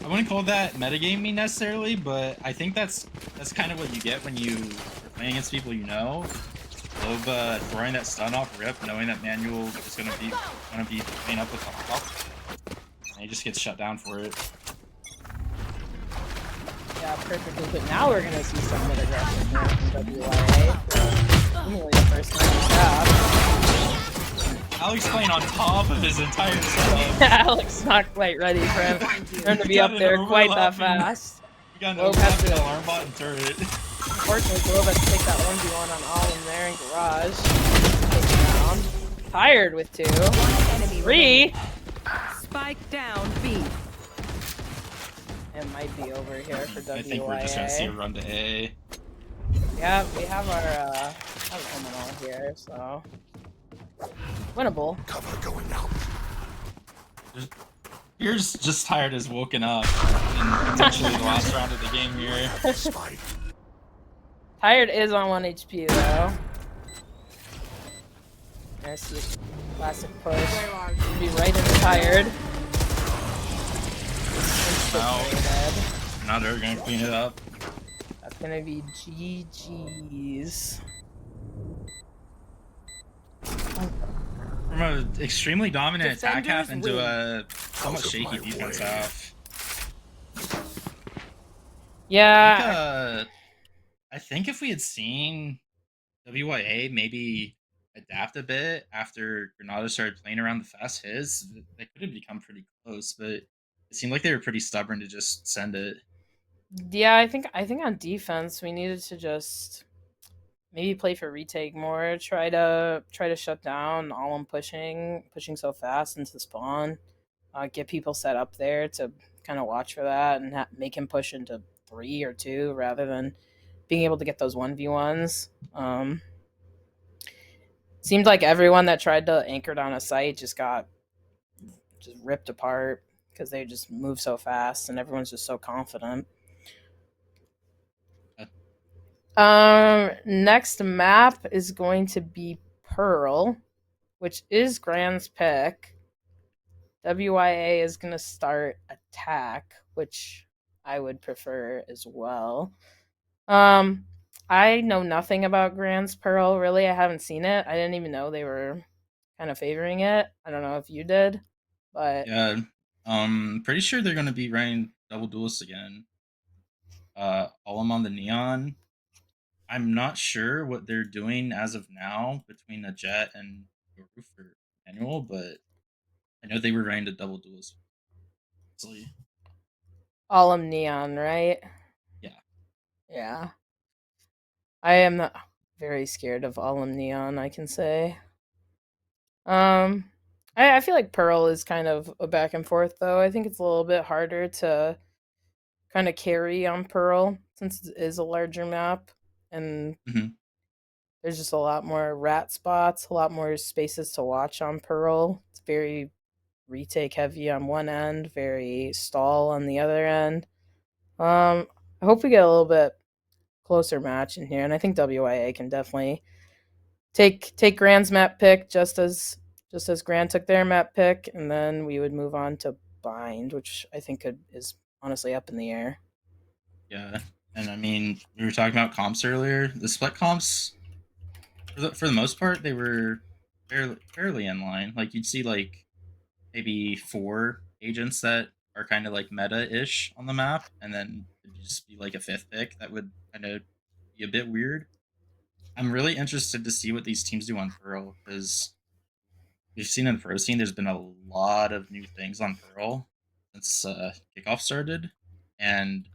wouldn't call that metagaming necessarily, but I think that's kind of what you get when you are playing against people you know. Globe throwing that stun off rip, knowing that Manuel is gonna be playing up with the top, and he just gets shut down for it. Yeah, perfectly. But now we're gonna see some mid aggression here from WYA. Seemingly the first time he's out. Alex playing on top of his entire setup. Alex not quite ready for him to be up there quite that fast. Globe has to alarm bot and turret. Unfortunately, Globe has to take that 1v1 on all in there in garage. Take him down. Tired with 2. 3. Spike down B. It might be over here for WYA. I think we're just gonna see a run to A. Yeah, we have our Omenal here, so winnable. Cover going out. Here's just tired as woken up in potentially the last round of the game here. Tired is on 1 HP though. There's the classic push. Be right into Tired. Now they're gonna clean it up. That's gonna be GG's. From an extremely dominant attack half into a somewhat shaky defense half. Yeah. I think if we had seen WYA maybe adapt a bit after Granada started playing around the fast hits, they could have become pretty close, but it seemed like they were pretty stubborn to just send it. Yeah, I think on defense we needed to just maybe play for retake more, try to shut down all I'm pushing so fast into spawn, get people set up there to kind of watch for that and make him push into 3 or 2 rather than being able to get those 1v1s. Seemed like everyone that tried to anchor down a site just got ripped apart because they just move so fast and everyone's just so confident. Next map is going to be Pearl, which is GRAN's pick. WYA is going to start attack, which I would prefer as well. I know nothing about GRAN's Pearl, really. I haven't seen it. I didn't even know they were kind of favoring it. I don't know if you did, but Yeah, pretty sure they're gonna be running double duelists again. All on the neon. I'm not sure what they're doing as of now between the jet and the roof or manual, but I know they were running the double duelist. Easily. Alum Neon, right? Yeah. Yeah. I am not very scared of Alum Neon, I can say. I feel like Pearl is kind of a back and forth, though. I think it's a little bit harder to kind of carry on Pearl since it is a larger map, and there's just a lot more rat spots, a lot more spaces to watch on Pearl. It's very retake heavy on one end, very stall on the other end. I hope we get a little bit closer match in here, and I think WYA can definitely take GRAN's map pick just as GRAN took their map pick, and then we would move on to Bind, which I think is honestly up in the air. Yeah, and I mean, we were talking about comps earlier. The split comps, for the most part, they were fairly in line. Like you'd see like maybe 4 agents that are kind of like meta-ish on the map, and then it'd just be like a 5th pick that would kind of be a bit weird. I'm really interested to see what these teams do on Pearl, because we've seen in Pro Scene there's been a lot of new things on Pearl since kickoff started, and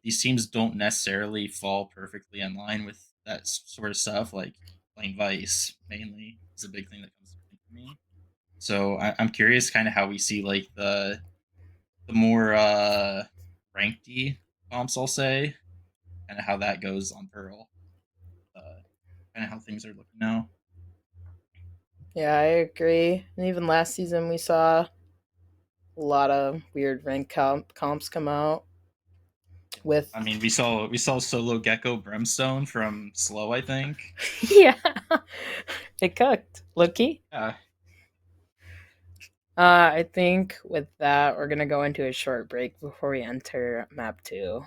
these teams don't necessarily fall perfectly in line with that sort of stuff. Like playing Vice mainly is a big thing that comes to mind for me. So I'm curious, kind of how we see like the more ranked comps, I'll say, kind of how that goes on Pearl. Kind of how things are looking now. Yeah, I agree. And even last season, we saw a lot of weird rank comps come out. With I mean, we saw Solo Gecko Brimstone from Slow, I think. Yeah, it cooked. Loki. Yeah. I think with that, we're gonna go into a short break before we enter map 2.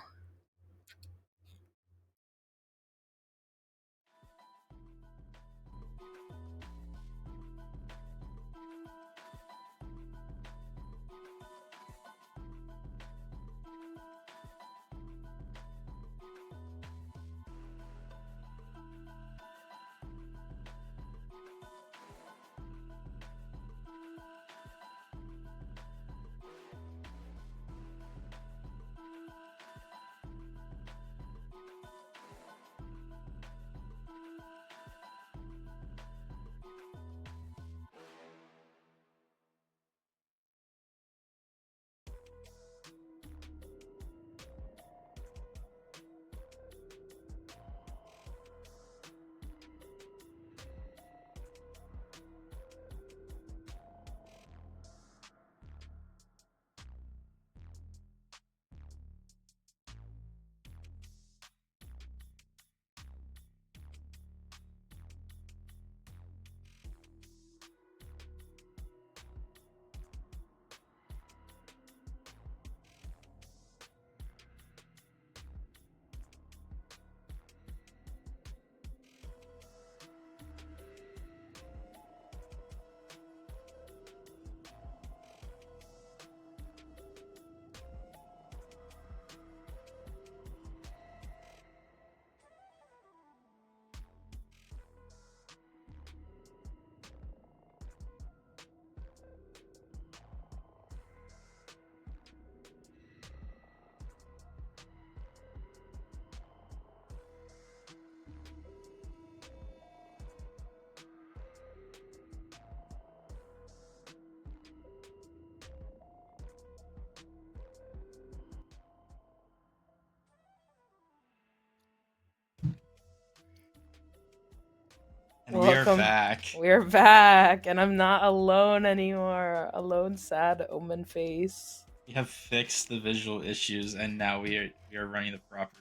And we are back. We're back, and I'm not alone anymore. Alone, sad omen face. We have fixed the visual issues, and now we are running the proper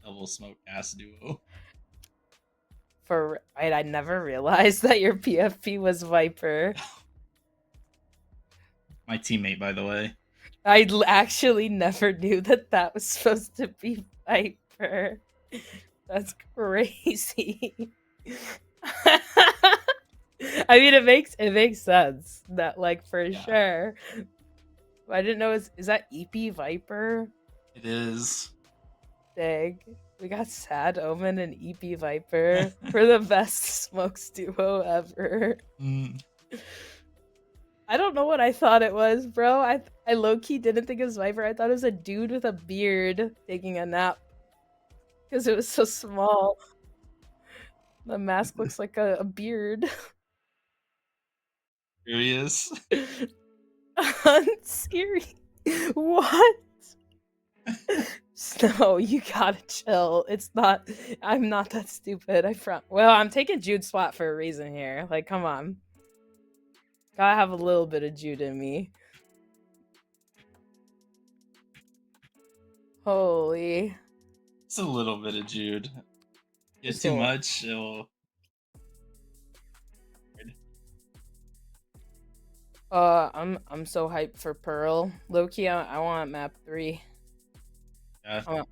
double smoke cast duo. I never realized that your PFP was Viper. My teammate, by the way. Actually never knew that that was supposed to be Viper. That's crazy. I mean, it makes sense that, like, for sure. I didn't know. Is that EP Viper? It is. Dang. We got Sad Omen and EP Viper for the best smokes duo ever. I don't know what I thought it was, bro. I low-key didn't think it was Viper. I thought it was a dude with a beard taking a nap. Because it was so small. The mask looks like a beard. Here he is. Scary. What? No, you gotta chill. It's not. I'm not that stupid. Well, I'm taking Jude's spot for a reason here. Like, come on. Gotta have a little bit of Jude in me. Holy. It's a little bit of Jude. Get too much, it'll. I'm so hyped for Pearl. Low-key, I want map 3. Yeah.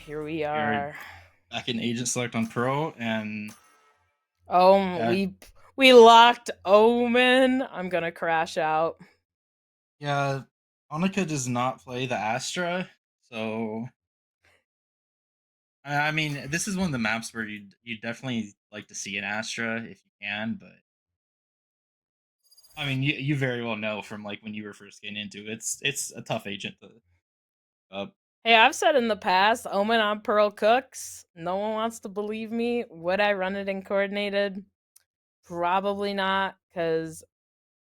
Here we are. Back in Agent Select on Pro, and we locked Omen. I'm gonna crash out. Yeah, Onika does not play the Astra, so I mean, this is one of the maps where you definitely like to see an Astra if you can, but I mean, you very well know from like when you were first getting into it, it's a tough agent to. Hey, I've said in the past, Omen on Pearl cooks. No one wants to believe me. Would I run it in coordinated? Probably not, because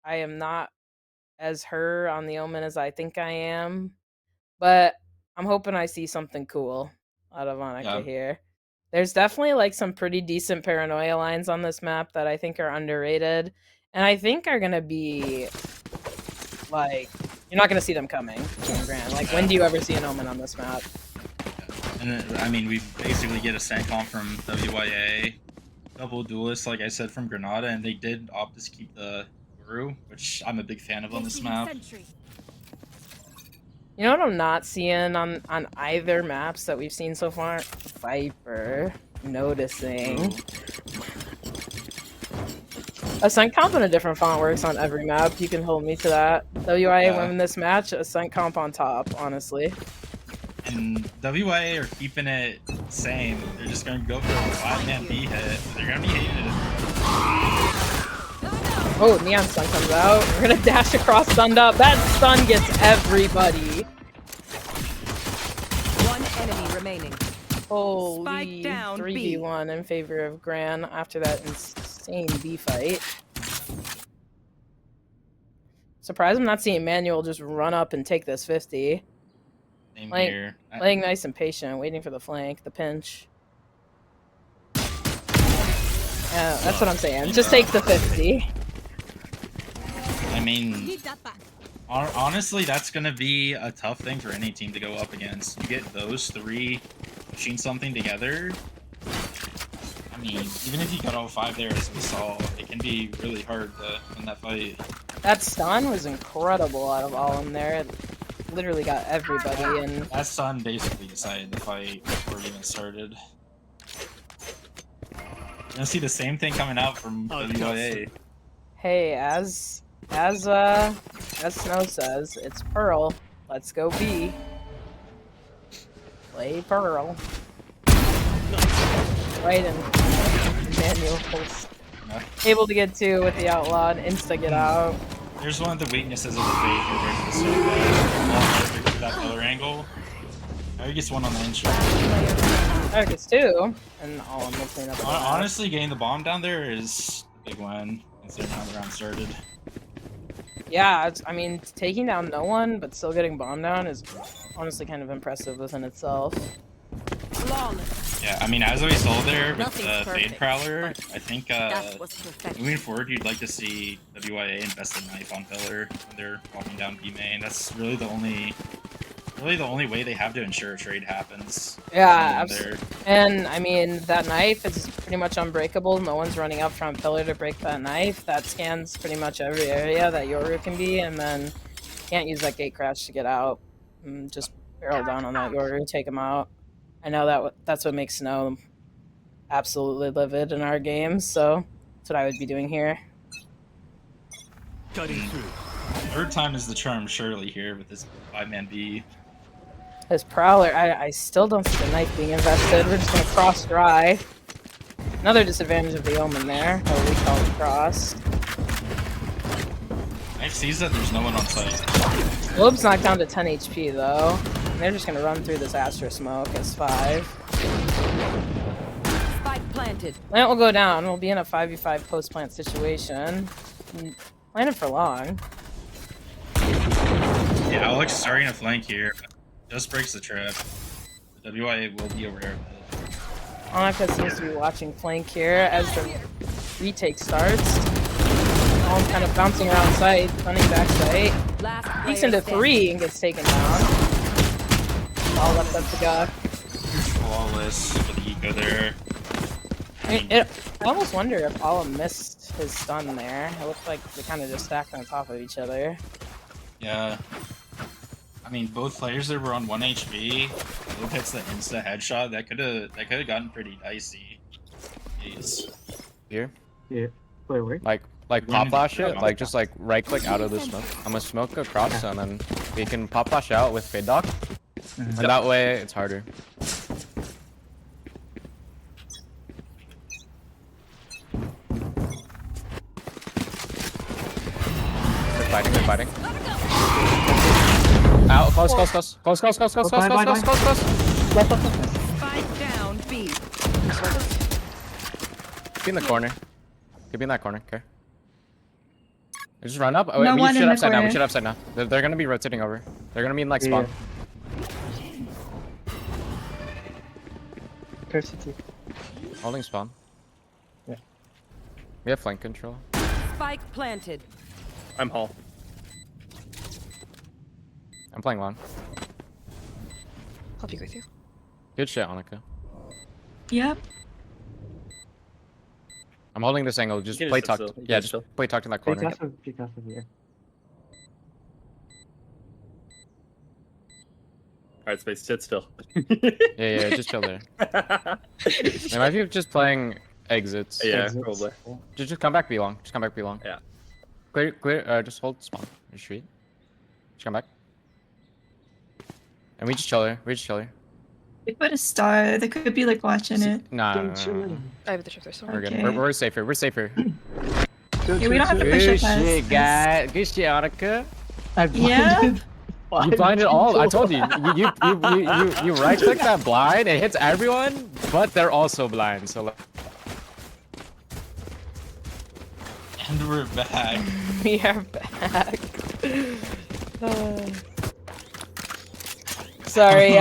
I am not as her on the Omen as I think I am. But I'm hoping I see something cool out of Onika here. There's definitely like some pretty decent paranoia lines on this map that I think are underrated. And I think are going to be like... You're not going to see them coming in GRAN. Like, when do you ever see an Omen on this map? And I mean, we basically get a sand comp from WYA, double duelist, like I said, from Granada, and they did opt to keep the Guru, which I'm a big fan of on this map. You know what I'm not seeing on either maps that we've seen so far? Viper. Noticing. Ascent comp in a different font works on every map. You can hold me to that. WYA win this match, Ascent comp on top, honestly. And WYA are keeping it same. They're just going to go for a 5-man B hit. They're going to be hated. Oh, Neon Sun comes out. We're going to dash across Sunned Up. That stun gets everybody. One enemy remaining. Holy 3v1 in favor of GRAN after that insane B fight. Surprised I'm not seeing Manuel just run up and take this 50. Same here. Playing nice and patient, waiting for the flank, the pinch. Yeah, that's what I'm saying. Just take the 50. I mean, honestly, that's going to be a tough thing for any team to go up against. You get those three pushing something together. I mean, even if you got all 5 there, as we saw, it can be really hard to win that fight. That stun was incredible out of all in there. It literally got everybody in. That stun basically decided the fight before it even started. You're gonna see the same thing coming out from WYA. Hey, as Snow says, it's Pearl. Let's go B. Play Pearl. Right in Manuel's able to get 2 with the Outlaw and insta get out. There's one of the weaknesses of the Fate compared to the Survey. That other angle. Now he gets 1 on the intro. Now gets 2, and all I'm clean up. Honestly, getting the bomb down there is a big win, considering how the round started. Yeah, I mean, taking down no one, but still getting bombed down is honestly kind of impressive within itself. Yeah, I mean, as we saw there with the Fade Prowler, I think moving forward, you'd like to see WYA invest a knife on Pillar when they're walking down B main. That's really the only really the only way they have to ensure a trade happens. Yeah, There. and I mean, that knife is pretty much unbreakable. No one's running up front pillar to break that knife. That scans pretty much every area that Yoru can be, and then can't use that gate crash to get out. Just barrel down on that Yoru, take him out. I know that's what makes Snow absolutely livid in our games, so that's what I would be doing here. Cutting through. Third time is the charm, surely, here with this 5-man B. This Prowler, I still don't see the knife being invested. We're just going to cross dry. Another disadvantage of the Omen there, or we call it cross. Knife sees that there's no one on site. Globe's knocked down to 10 HP though. And they're just going to run through this Astra smoke as 5. Spike planted. Plant will go down. We'll be in a 5v5 post-plant situation. Planted for long. Yeah, Alex starting to flank here. Just breaks the trap. The WYA will be aware of it. Annika seems to be watching flank here as the retake starts. All kind of bouncing around site, running back site. Peeks into 3 and gets taken down. All left up to go. Flawless for the eco there. I almost wonder if Ala missed his stun there. It looked like they kind of just stacked on top of each other. Yeah. I mean, both players there were on 1 HP. Lope hits the insta headshot. That could have gotten pretty dicey. Jeez. Here. Yeah. Wait, where? Like pop flash it, like just like right click out of the smoke. I'm gonna smoke across and then we can pop flash out with fade dock. And that way it's harder. They're fighting. Out, close. Spike down, B. Be in the corner. Could be in that corner, okay. Just run up. Oh, No wait, one we in should the upside now. We corner. should upside now. They're gonna be rotating over. They're gonna be in like spawn. City. Holding spawn. Yeah. We have flank control. Spike planted. I'm Hall. I'm playing long. I'll be with you. Good shit, Annika. Yep. I'm holding this angle. Just You can play just tucked. sit still. You Yeah, can just chill. play tucked in that corner. Peek off of here. Alright, Space, sit still. Yeah, just chill there. They might be just playing exits. Yeah, Exits. probably. Just come back, be long. Just come back, be long. Yeah. Clear. Just hold spawn. Retreat. Just come back. And we just chill here. They put a star. They could be like watching it. Nah. I have the trip there, so We're good. okay. We're safer. Yeah, we don't have to push Good up us. shit, guys. Good shit, Annika. Yeah. You blinded all. I told you. You right click that blind. It hits everyone, but they're also blind. So. Like... And we're back. We are back. Sorry,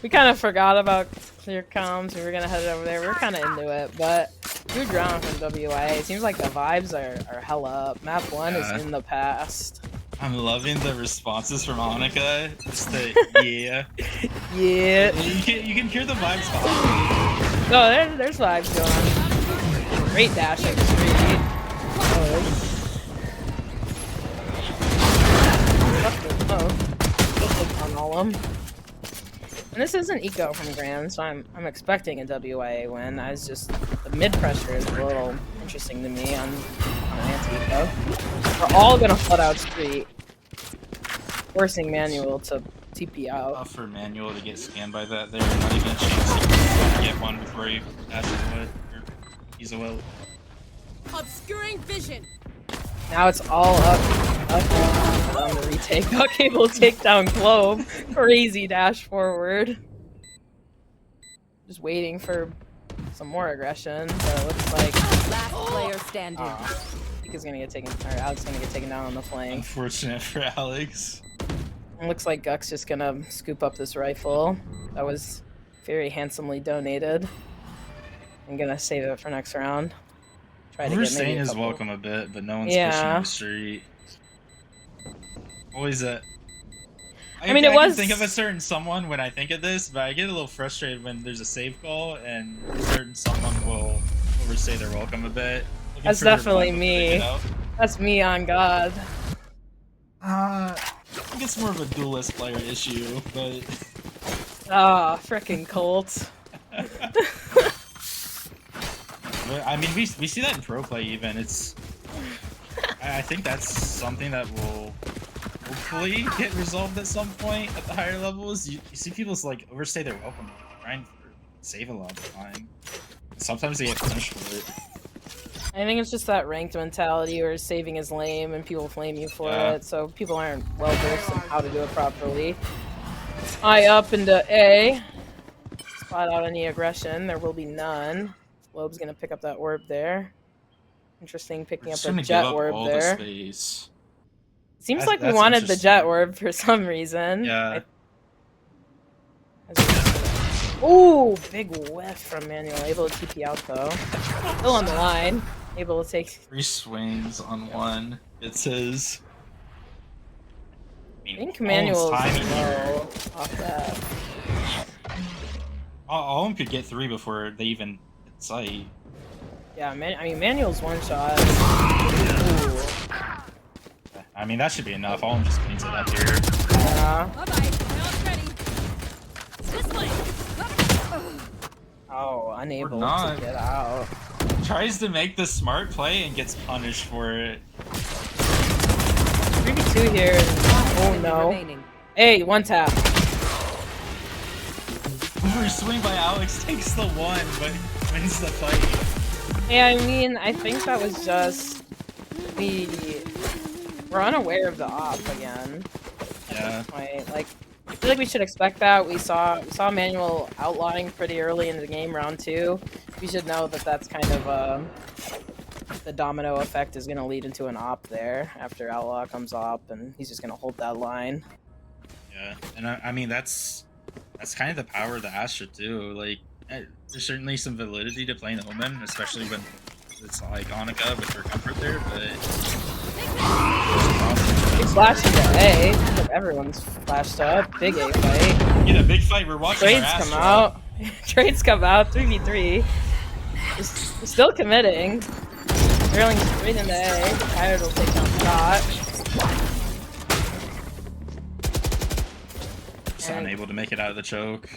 we kind of forgot about Clear Coms. We were gonna head over there. We're kind of into it, but good round from WYA. It seems like the vibes are hella up. Map 1 is in the past. I'm loving the responses from Annika. Just the yeah. Yeah. You can hear the vibes behind. No, there's vibes going on. Great dash up the street. On all of them. And this isn't eco from GRAN, so I'm expecting a WYA win. I was just the mid pressure is a little interesting to me on an anti-eco. We're all gonna flood out street, forcing Manual to TP out. Tough for Manual to get scanned by that there. Not even a chance to get one before he passes away. Or he's away. Obscuring vision. Now it's all up on the retake. Not able to take down Globe. Crazy dash forward. Just waiting for some more aggression, but it looks like Last player standing. Ika's gonna get taken, or Alex gonna get taken down on the flank. Unfortunate for Alex. It looks like Guk's just gonna scoop up this rifle. That was very handsomely donated. I'm gonna save it for next round. Try to get maybe Overstaying a is couple. welcome a bit, but no one's Yeah. pushing the street. Always that. I mean, it can was. think of a certain someone when I think of this, but I get a little frustrated when there's a save call and a certain someone will overstay their welcome a bit. That's definitely me. That's me on God. I think it's more of a duelist player issue, but. Ah, frickin' Colt. I mean, we see that in pro play even. I think that's something that will hopefully get resolved at some point at the higher levels. You see people like overstay their welcome, trying to save a lot of the time. Sometimes they get punished for it. I think it's just that ranked mentality where saving is lame and people flame you for it, so people aren't well versed in how to do it properly. I up into A. Spot out any aggression. There will be none. Globe's gonna pick up that orb there. Interesting picking up a jet orb there. Seems Seems like we wanted the jet orb for some reason. Yeah. Ooh, big whiff from Manuel. Able to TP out though. Still on the line. Able to take 3 swings on one. It says. I think Manuel's low off that. All of them could get 3 before they even hit sight. Yeah, I mean Manuel's one shot. Ooh. I mean that should be enough. All of them just cleans it up here. Yeah. Oh, unable to get out. Tries to make the smart play and gets punished for it. 3v2 here. Oh no. Hey, one tap. Over swing by Alex takes the 1, but wins the fight. Yeah, I mean, I think that was just we're unaware of the op again. Yeah. Like, I feel like we should expect that. We saw Manuel outlawing pretty early in the game, round 2. We should know that that's kind of the domino effect is going to lead into an op there after outlaw comes up, and he's just going to hold that line. Yeah, and I mean that's kind of the power of the Astra too. Like, there's certainly some validity to playing Omen, especially when it's like Annika with her comfort there, but. Big flash into A. Everyone's flashed up. Big A fight. Yeah, big fight. We're watching. Trades come out. Trades come out. 3v3. We're still committing. Drilling straight into A. Tired will take down Scott. Just unable to make it out of the choke.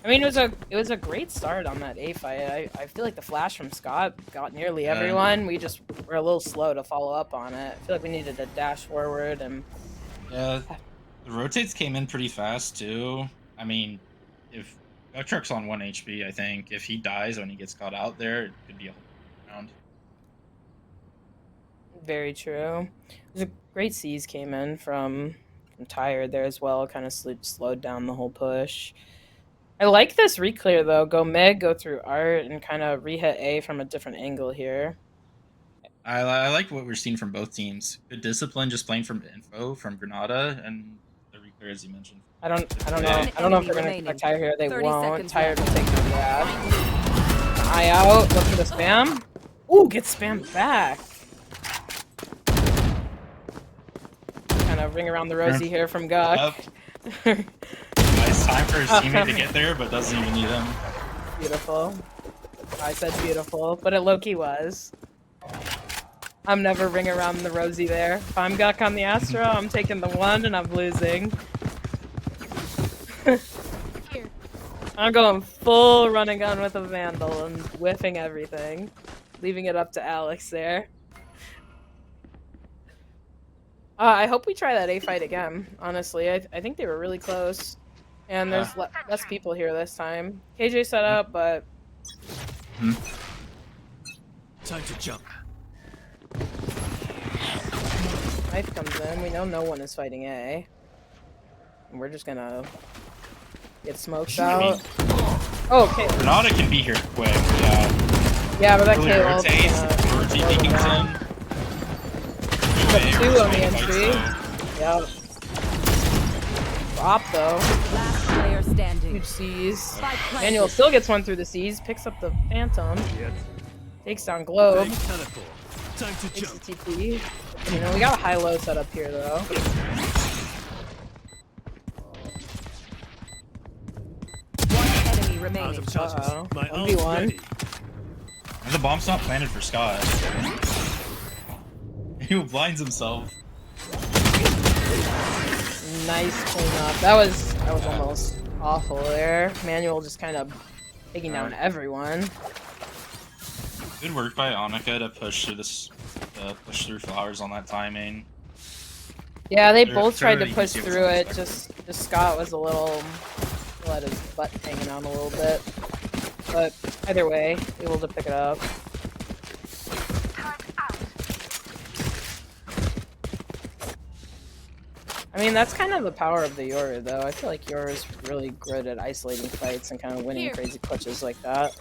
I mean, it was a great start on that A fight. I feel like the flash from Scott got nearly everyone. We just were a little slow to follow up on it. I feel like we needed to dash forward and. Yeah, the rotates came in pretty fast too. I mean, if Truck's on 1 HP, I think if he dies when he gets caught out there, it could be a whole round. Very true. There's a great C's came in from Tired there as well. Kind of slowed down the whole push. I like this reclear though. Go mid, go through art, and kind of re-hit A from a different angle here. I like what we're seeing from both teams. Good discipline, just playing from info from Granada, and the reclear as you mentioned. I don't know if they're gonna expect Tired here. They won't. Tired will take the grab. Eye out. Look for the spam. Ooh, get spammed back. Kind of ring around the rosy here from Guk. Yep. Nice time for his teammate to get there, but doesn't even need him. Beautiful. I said beautiful, but it low-key was. I'm never ring around the rosy there. If I'm Guk on the Astra, I'm taking the 1 and I'm losing. I'm going full run and gun with a Vandal and whiffing everything. Leaving it up to Alex there. I hope we try that A fight again, honestly. I think they were really close. And there's less people here this time. KJ set up, but... Time to jump. Knife comes in. We know no one is fighting A. And we're just gonna get smoked out. Oh, okay. Granada can be here quick, yeah. Yeah, but that really K-Wall's gonna... Put 2 on the entry. Yep. Drop though. Last player standing. Huge C's. Manuel still gets 1 through the C's. Picks up the Phantom. Takes down Globe. Time to Takes jump. the TP. You know, we got a high-low set up here though. remaining. Uh-oh. My 1v1. ult's ready. The bomb's not planted for Scott. He blinds himself. Nice cleanup. That was almost awful there. Manual just kind of taking down everyone. Good work by Annika to push through push through flowers on that timing. Yeah, they They're both tried to fairly push easy to through it. expect. Just Scott was a little let his butt hanging out a little bit. But either way, able to pick it up. I mean, that's kind of the power of the Yoru, though. I feel like Yoru is really good at isolating fights and kind of winning crazy clutches like that.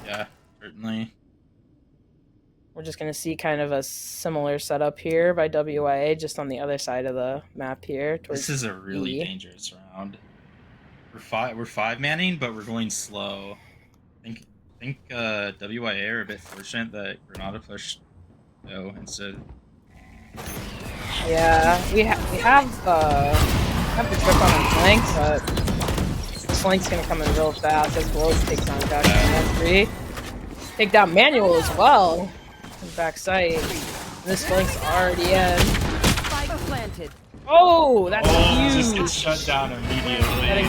Yeah, certainly. We're just going to see kind of a similar setup here by WYA, just on the other side of the map here. This is a really dangerous round. We're five manning, but we're going slow. I think WYA are a bit fortunate that Granada pushed instead. Yeah, we have the trip on our flank, but the flank's gonna come in real fast as Globe takes on back on 3. Take down Manual as well. Back sight. This flank's already in. Spike planted. Oh, that's huge. Just gets shut down immediately.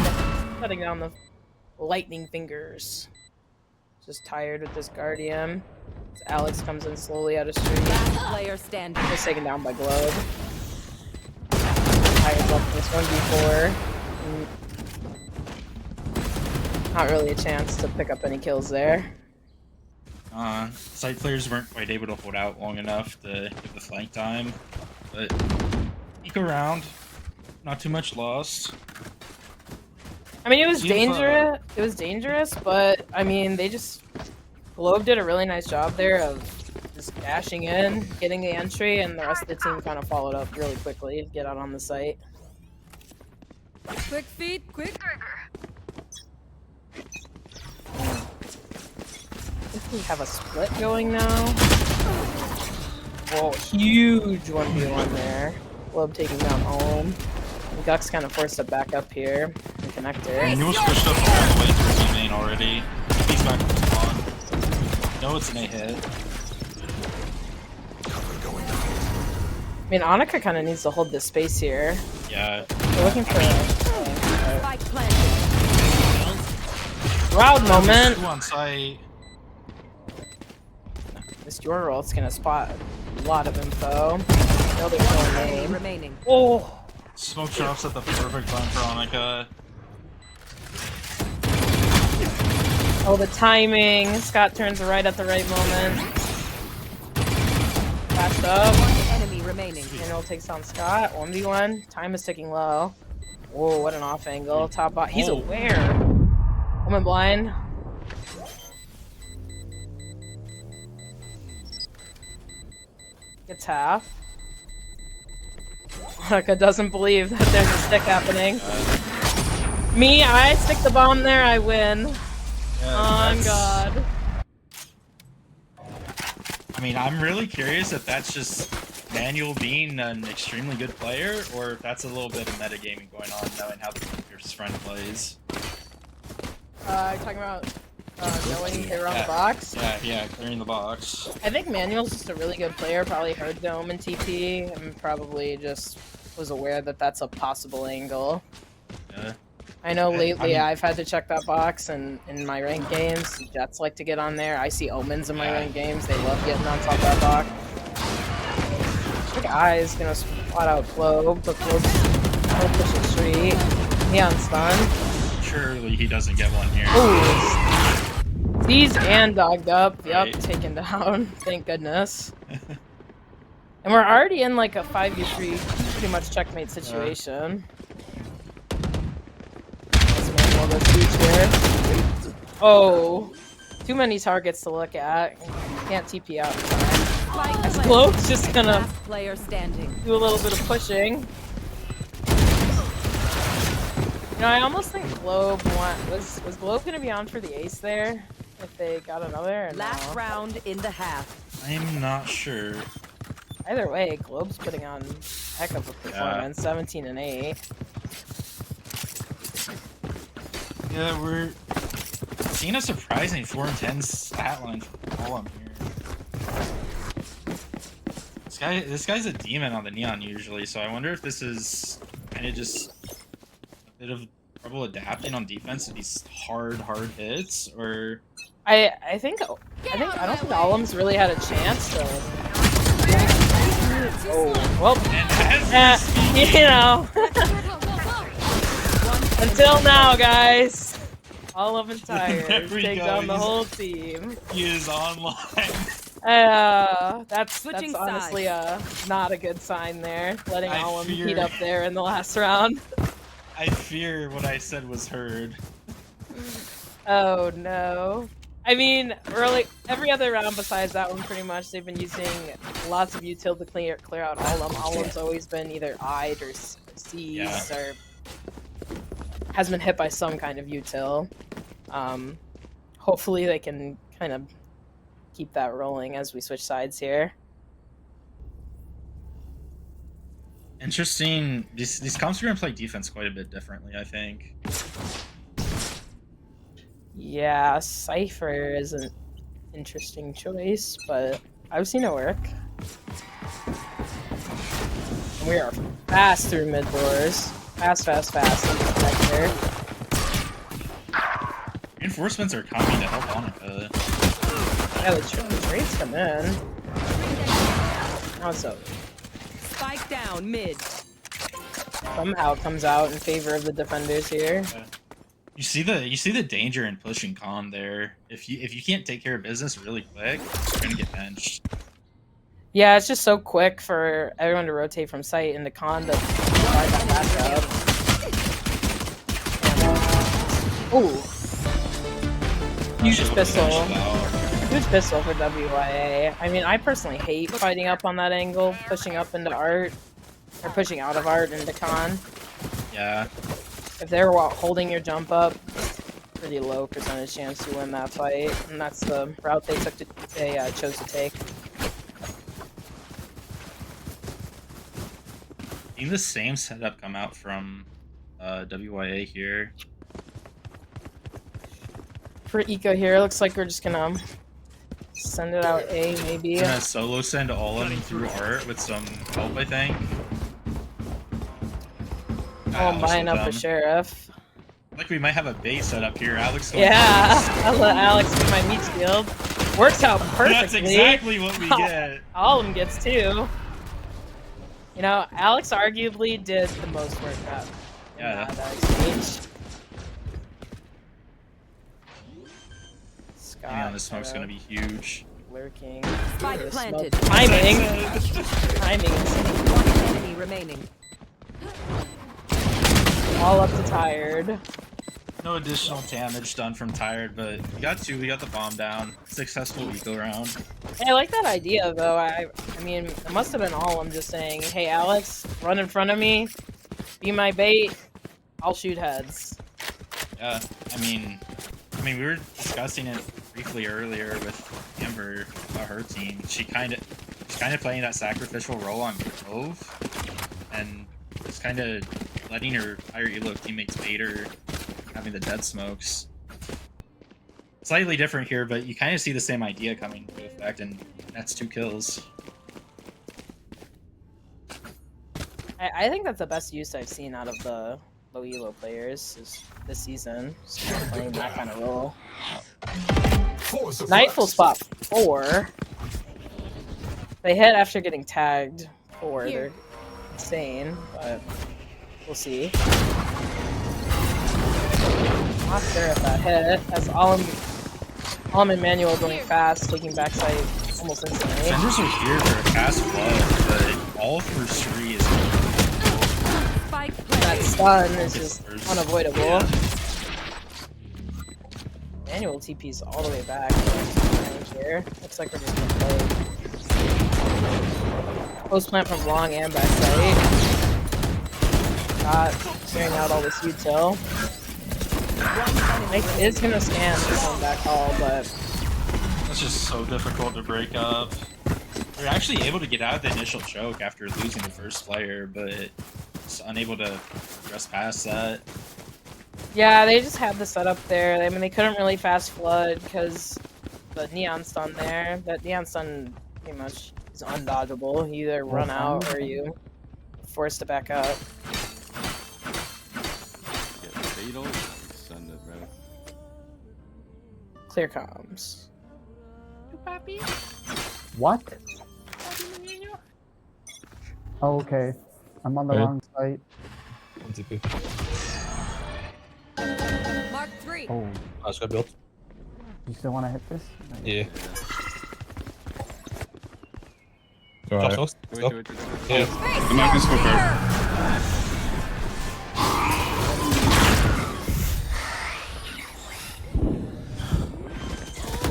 Shutting down the lightning fingers. Just tired with this Guardian. As Alex comes in slowly out of street. Last player standing. Just taken down by Globe. Tired left this 1v4. Not really a chance to pick up any kills there. Site players weren't quite able to hold out long enough to give the flank time, but peek around, not too much lost. I mean, it was dangerous. It was dangerous, but I mean, Globe did a really nice job there of just dashing in, getting the entry, and the rest of the team kind of followed up really quickly to get out on the site. Quick feet, quick trigger. I think we have a split going now. Whoa, huge 1v1 there. Globe taking down home. Gux kind of forced to back up here. The connector. Manual's pushed up all the way to the main already. He's back to the spawn. No, it's an A hit. I mean, Annika kind of needs to hold this space here. Yeah. We're looking for Spike planted. proud moment. On site. This your roll, it's gonna spot a lot of info. Know their full name. Remaining. Oh. Smoke drops at the perfect time for Annika. Oh, the timing. Scott turns right at the right moment. Flashed up. One enemy remaining. Manual takes on Scott. 1v1. Time is ticking low. Whoa, what an off angle. Top bot. He's aware. Woman blind. Gets half. Monica doesn't believe that there's a stick happening. Me, I stick the bomb there, I win. On God. I mean, I'm really curious if that's just Manual being an extremely good player, or if that's a little bit of metagaming going on, knowing how your friend plays. Talking about knowing they were on the box? Yeah, clearing the box. I think Manual's just a really good player, probably heard Dome and TP, and probably just was aware that that's a possible angle. Yeah. I know lately I've had to check that box, and in my ranked games, Jets like to get on there. I see Omens in my ranked games, they love getting on top of that box. I think I is gonna spot out Globe, but Globe's pushing street. Neon stun. Surely he doesn't get one here. Ooh. Seized and dogged up. Right. Yep, taken down. Thank goodness. And we're already in like a 5v3 pretty much checkmate situation. Oh, too many targets to look at. Can't TP out. Globe's just gonna Last player standing. do a little bit of pushing. You know, I almost think Globe was Globe gonna be on for the ace there if they got another. Or Last no? round in the half. I'm not sure. Either way, Globe's putting on a heck of a performance. 17 and 8. Yeah, we're seeing a surprising 4 and 10 stat line for all I'm here. This guy's a demon on the neon usually, so I wonder if this is kind of just a bit of trouble adapting on defense to these hard hits, or I don't think Olim's really had a chance to. Oh well, you know. Until now, guys. All of Untitled take down the whole team. He is online. That's honestly not a good sign there. Letting Olim heat up there in the last round. I fear what I said was heard. Oh no. I mean, every other round besides that one, pretty much, they've been using lots of util to clear out Olim. Olim's always been either I'd or C's or has been hit by some kind of util. Hopefully they can kind of keep that rolling as we switch sides here. Interesting. These comps are gonna play defense quite a bit differently, I think. Yeah, Cypher is an interesting choice, but I've seen it work. And we are fast through mid doors. Fast into the sector. Reinforcements are coming to help Monica. Yeah, the trades come in. Now it's over. Spike down mid. Somehow comes out in favor of the defenders here. You see the danger in pushing con there. If you can't take care of business really quick, you're gonna get benched. Yeah, it's just so quick for everyone to rotate from site into con to provide that backup. Ooh. Huge pistol. Huge pistol for WYA. I mean, I personally hate fighting up on that angle, pushing up into art, or pushing out of art into con. Yeah. If they're holding your jump up, pretty low percentage chance to win that fight, and that's the route they chose to take. Seeing the same setup come out from WYA here. For Eco here, looks like we're just gonna send it out A, maybe. Gonna solo send all of them through art with some help, I think. Oh, I'm buying up for Sheriff. Like we might have a base set up here. Alex. I'll let Alex do my meat shield. Works out perfectly. That's exactly what we get. All of them gets 2. You know, Alex arguably did the most work out in that exchange. Hang on, this smoke's gonna be huge. Lurking. Spike planted. Timing. Timing. One enemy remaining. All up to Tired. No additional damage done from Tired, but we got 2. We got the bomb down. Successful eco round. Hey, I like that idea though. I mean, it must have been all I'm just saying, hey Alex, run in front of me, be my bait, I'll shoot heads. Yeah, I mean we were discussing it briefly earlier with Amber about her team. She's kind of playing that sacrificial role on Grove, and just kind of letting her higher elo teammates bait her, having the dead smokes. Slightly different here, but you kind of see the same idea coming into effect, and that's 2 kills. I think that's the best use I've seen out of the low elo players this season. Just playing that kind of role. Nightfall spot 4. They hit after getting tagged 4. They're insane, but we'll see. Not sure if that hit. As Olim and Manuel going fast, taking backside almost instantly. Defenders are here for a cast flood, but all through Sri is that stun is just unavoidable. Yeah. Manual TP's all the way back here. Looks like we're just gonna play post plant from long and backside. Clearing out all this util. Mike is gonna scan this one back hall, but it's just so difficult to break up. They're actually able to get out of the initial choke after losing the first player, but it's unable to progress past that. Yeah, they just had the setup there. I mean, they couldn't really fast flood because the neon stun there. That neon stun pretty much is undodgeable. You either run out or you forced to back up. Get fatal. Send it, bro. Clear comms. What? Oh, okay. I'm on the Good. wrong site. One TP. Mark 3. Oh, I just got built. you still want to hit this? Yeah. Go Drop ahead. smokes. Wait, Let's go. wait, wait, wait. Yeah. The map is prepared.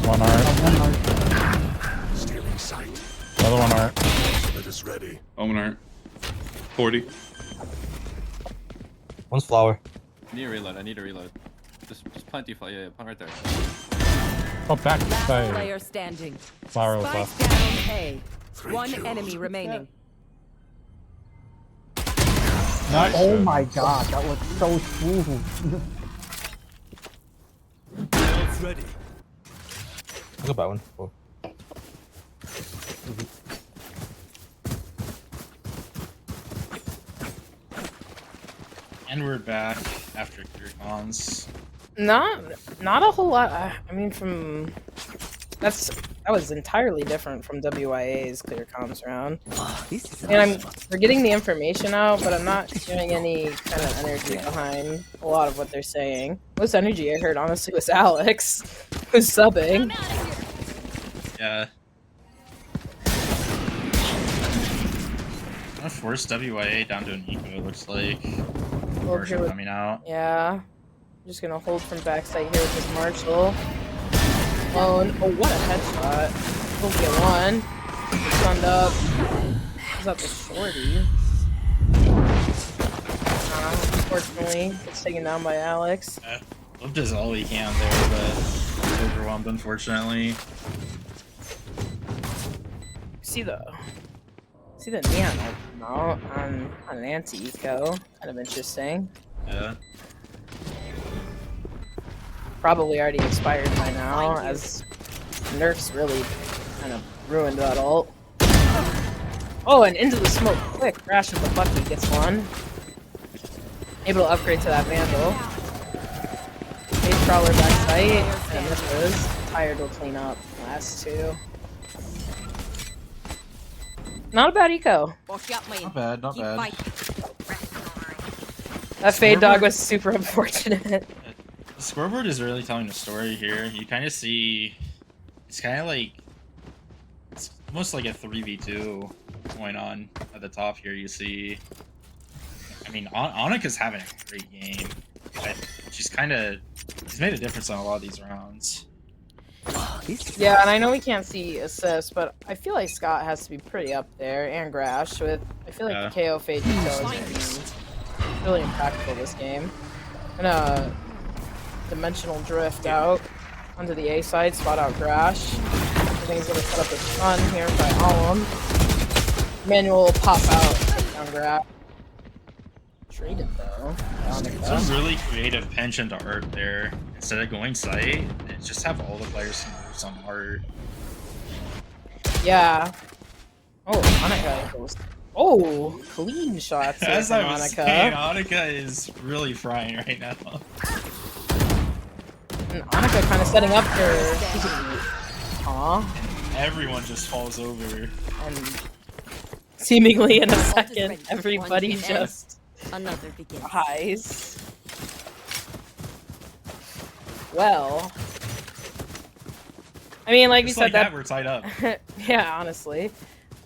One art. Stealing sight. Another one art. Let us ready. Omen art. 40. One's flower. I need a reload. I need a reload. Just plenty. Yeah, plant right there. Oh, back Last side. player standing. Flower was Spike left. down A. 3 One kills. enemy remaining. Nice. Oh my god, that was so smooth. Shields ready. I'll go buy one. Oh. And we're back after Clear Coms. Not a whole lot. I mean, that was entirely different from WYA's Clear Comms round. And we're getting the information out, but I'm not hearing any kind of energy behind a lot of what they're saying. Most energy I heard, honestly, was Alex, who's subbing. Yeah. I'm gonna force WYA down to an eco, it looks like. Marshall coming out. Yeah. I'm just gonna hold from backside here with this Marshall. Oh, what a headshot. We'll get one. Stunned up. Is that the shorty? Unfortunately, it's taken down by Alex. Love does all he can there, but he's overwhelmed, unfortunately. See the neon out on an anti-eco. Kind of interesting. Yeah. Probably already expired by now, as nerfs really kind of ruined that ult. Oh, and into the smoke quick. Crash of the Bucky gets one. Able to upgrade to that Vandal. Base Crawler back sight, and misses. Tired will clean up. Last two. Not a bad eco. Not bad, not bad. That fade dog was super unfortunate. The scoreboard is really telling the story here. You kind of see, it's kind of like, it's almost like a 3v2 going on at the top here. You see, I mean, Annika's having a great game. She's made a difference on a lot of these rounds. Yeah, and I know we can't see assists, but I feel like Scott has to be pretty up there, and Grash with, I feel like the KO fade eco is going to be really impactful this game. Gonna dimensional drift out onto the A side, spot out Grash. I think he's gonna set up a stun here by Alum. Manual will pop out, take down Grash. Traded though. It's a really creative penchant to art there. Instead of going sight, just have all the players move some art. Yeah. Oh, Annika goes. Oh, clean shots here As from I was saying, Annika is really frying right now. And Annika kind of setting up for. Aw. Everyone just falls over. And seemingly in a second, everybody just dies. Well, I mean, like you said, that we're tied up. Yeah, honestly,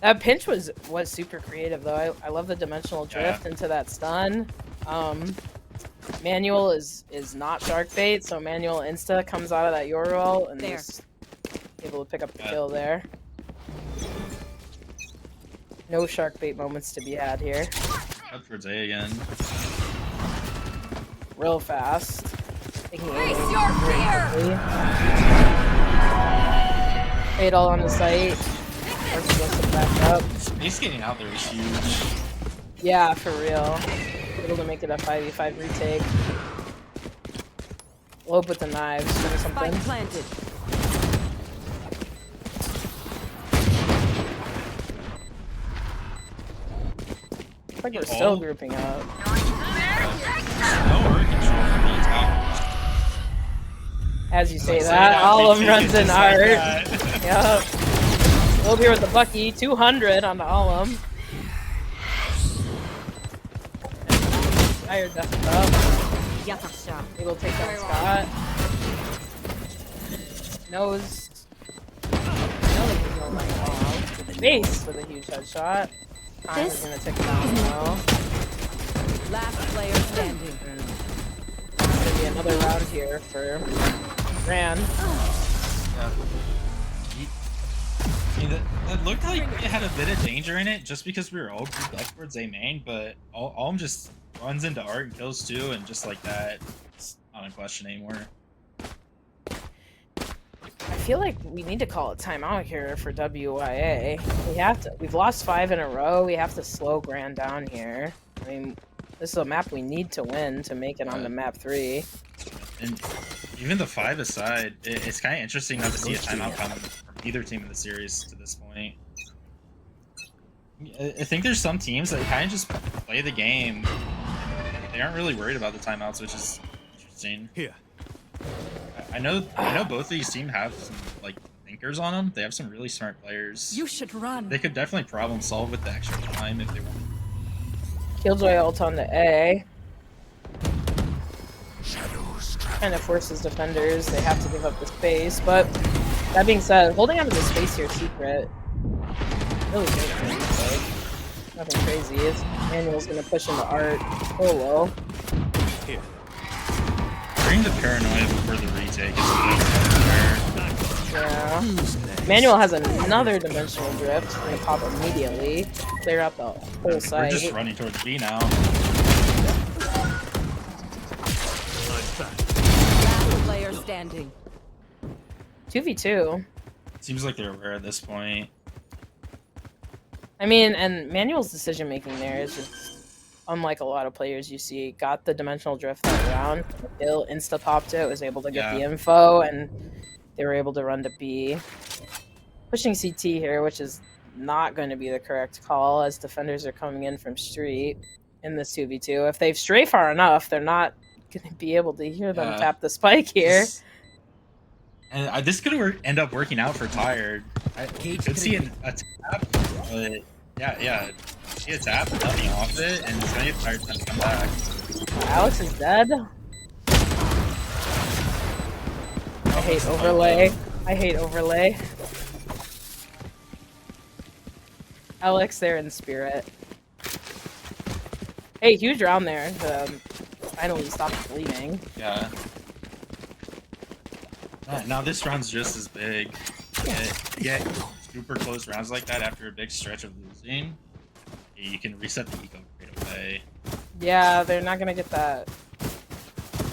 that pinch was super creative though. I love the dimensional drift into that stun. Manual is not shark bait, so Manual insta comes out of that Yorwell and is able to pick up the kill there. No shark bait moments to be had here. Up towards A again. Real fast. Taking Face your fear! Fade all on the site. Back up. He's getting out there is huge. Yeah, for real. Able to make it a 5v5 retake. Globe with the knives or something. Spike planted. Looks like we're still grouping up. No work control for the attackers. As you say that, all of them runs in art. Yep. Globe here with the Bucky, 200 on the Alum. Tired death up. Able to take down Scott. Knows. Face with a huge headshot. Time is gonna tick down now. Last player standing. There's gonna be another round here for GRAN. Yeah. I mean, that looked like it had a bit of danger in it just because we were all grouped up towards A main, but all just runs into art and kills too, and just like that, it's not a question anymore. I feel like we need to call a timeout here for WYA. We've lost 5 in a row. We have to slow GRAN down here. I mean, this is a map we need to win to make it onto map 3. And even the 5 aside, it's kind of interesting not to see a timeout come from either team in the series to this point. I think there's some teams that kind of just play the game. They aren't really worried about the timeouts, which is interesting. Here. I know both of these teams have some like thinkers on them. They have some really smart players. You should run. They could definitely problem solve with the extra time if they want. Killjoy ult on the A. Kind of forces defenders. They have to give up the space, but that being said, holding onto the space here, secret. Really good. Like, nothing crazy. It's Manuel's gonna push into art solo. Here. Bring the paranoia before the retake is Yeah. Manuel has another dimensional drift. We're gonna pop immediately. Clear out the whole site. We're just running towards B now. Last player standing. 2v2. Seems like they're aware at this point. I mean, and Manuel's decision making there is just unlike a lot of players you see. Got the dimensional drift that round, Bill insta popped it, was able to get the info, and they were able to run to B. Pushing CT here, which is not going to be the correct call as defenders are coming in from street in this 2v2. If they've stray far enough, they're not going to be able to hear them tap the spike here. And this could end up working out for Tired. I could see a tap, but yeah. See a tap, nothing off it, and it's gonna get Tired to come back. Alex is dead. I hate overlay. I hate overlay. Alex, they're in spirit. Hey, huge round there to finally stop bleeding. Yeah. Now this round's just as big. Get super close rounds like that after a big stretch of losing, you can reset the eco right away. Yeah, they're not gonna get that.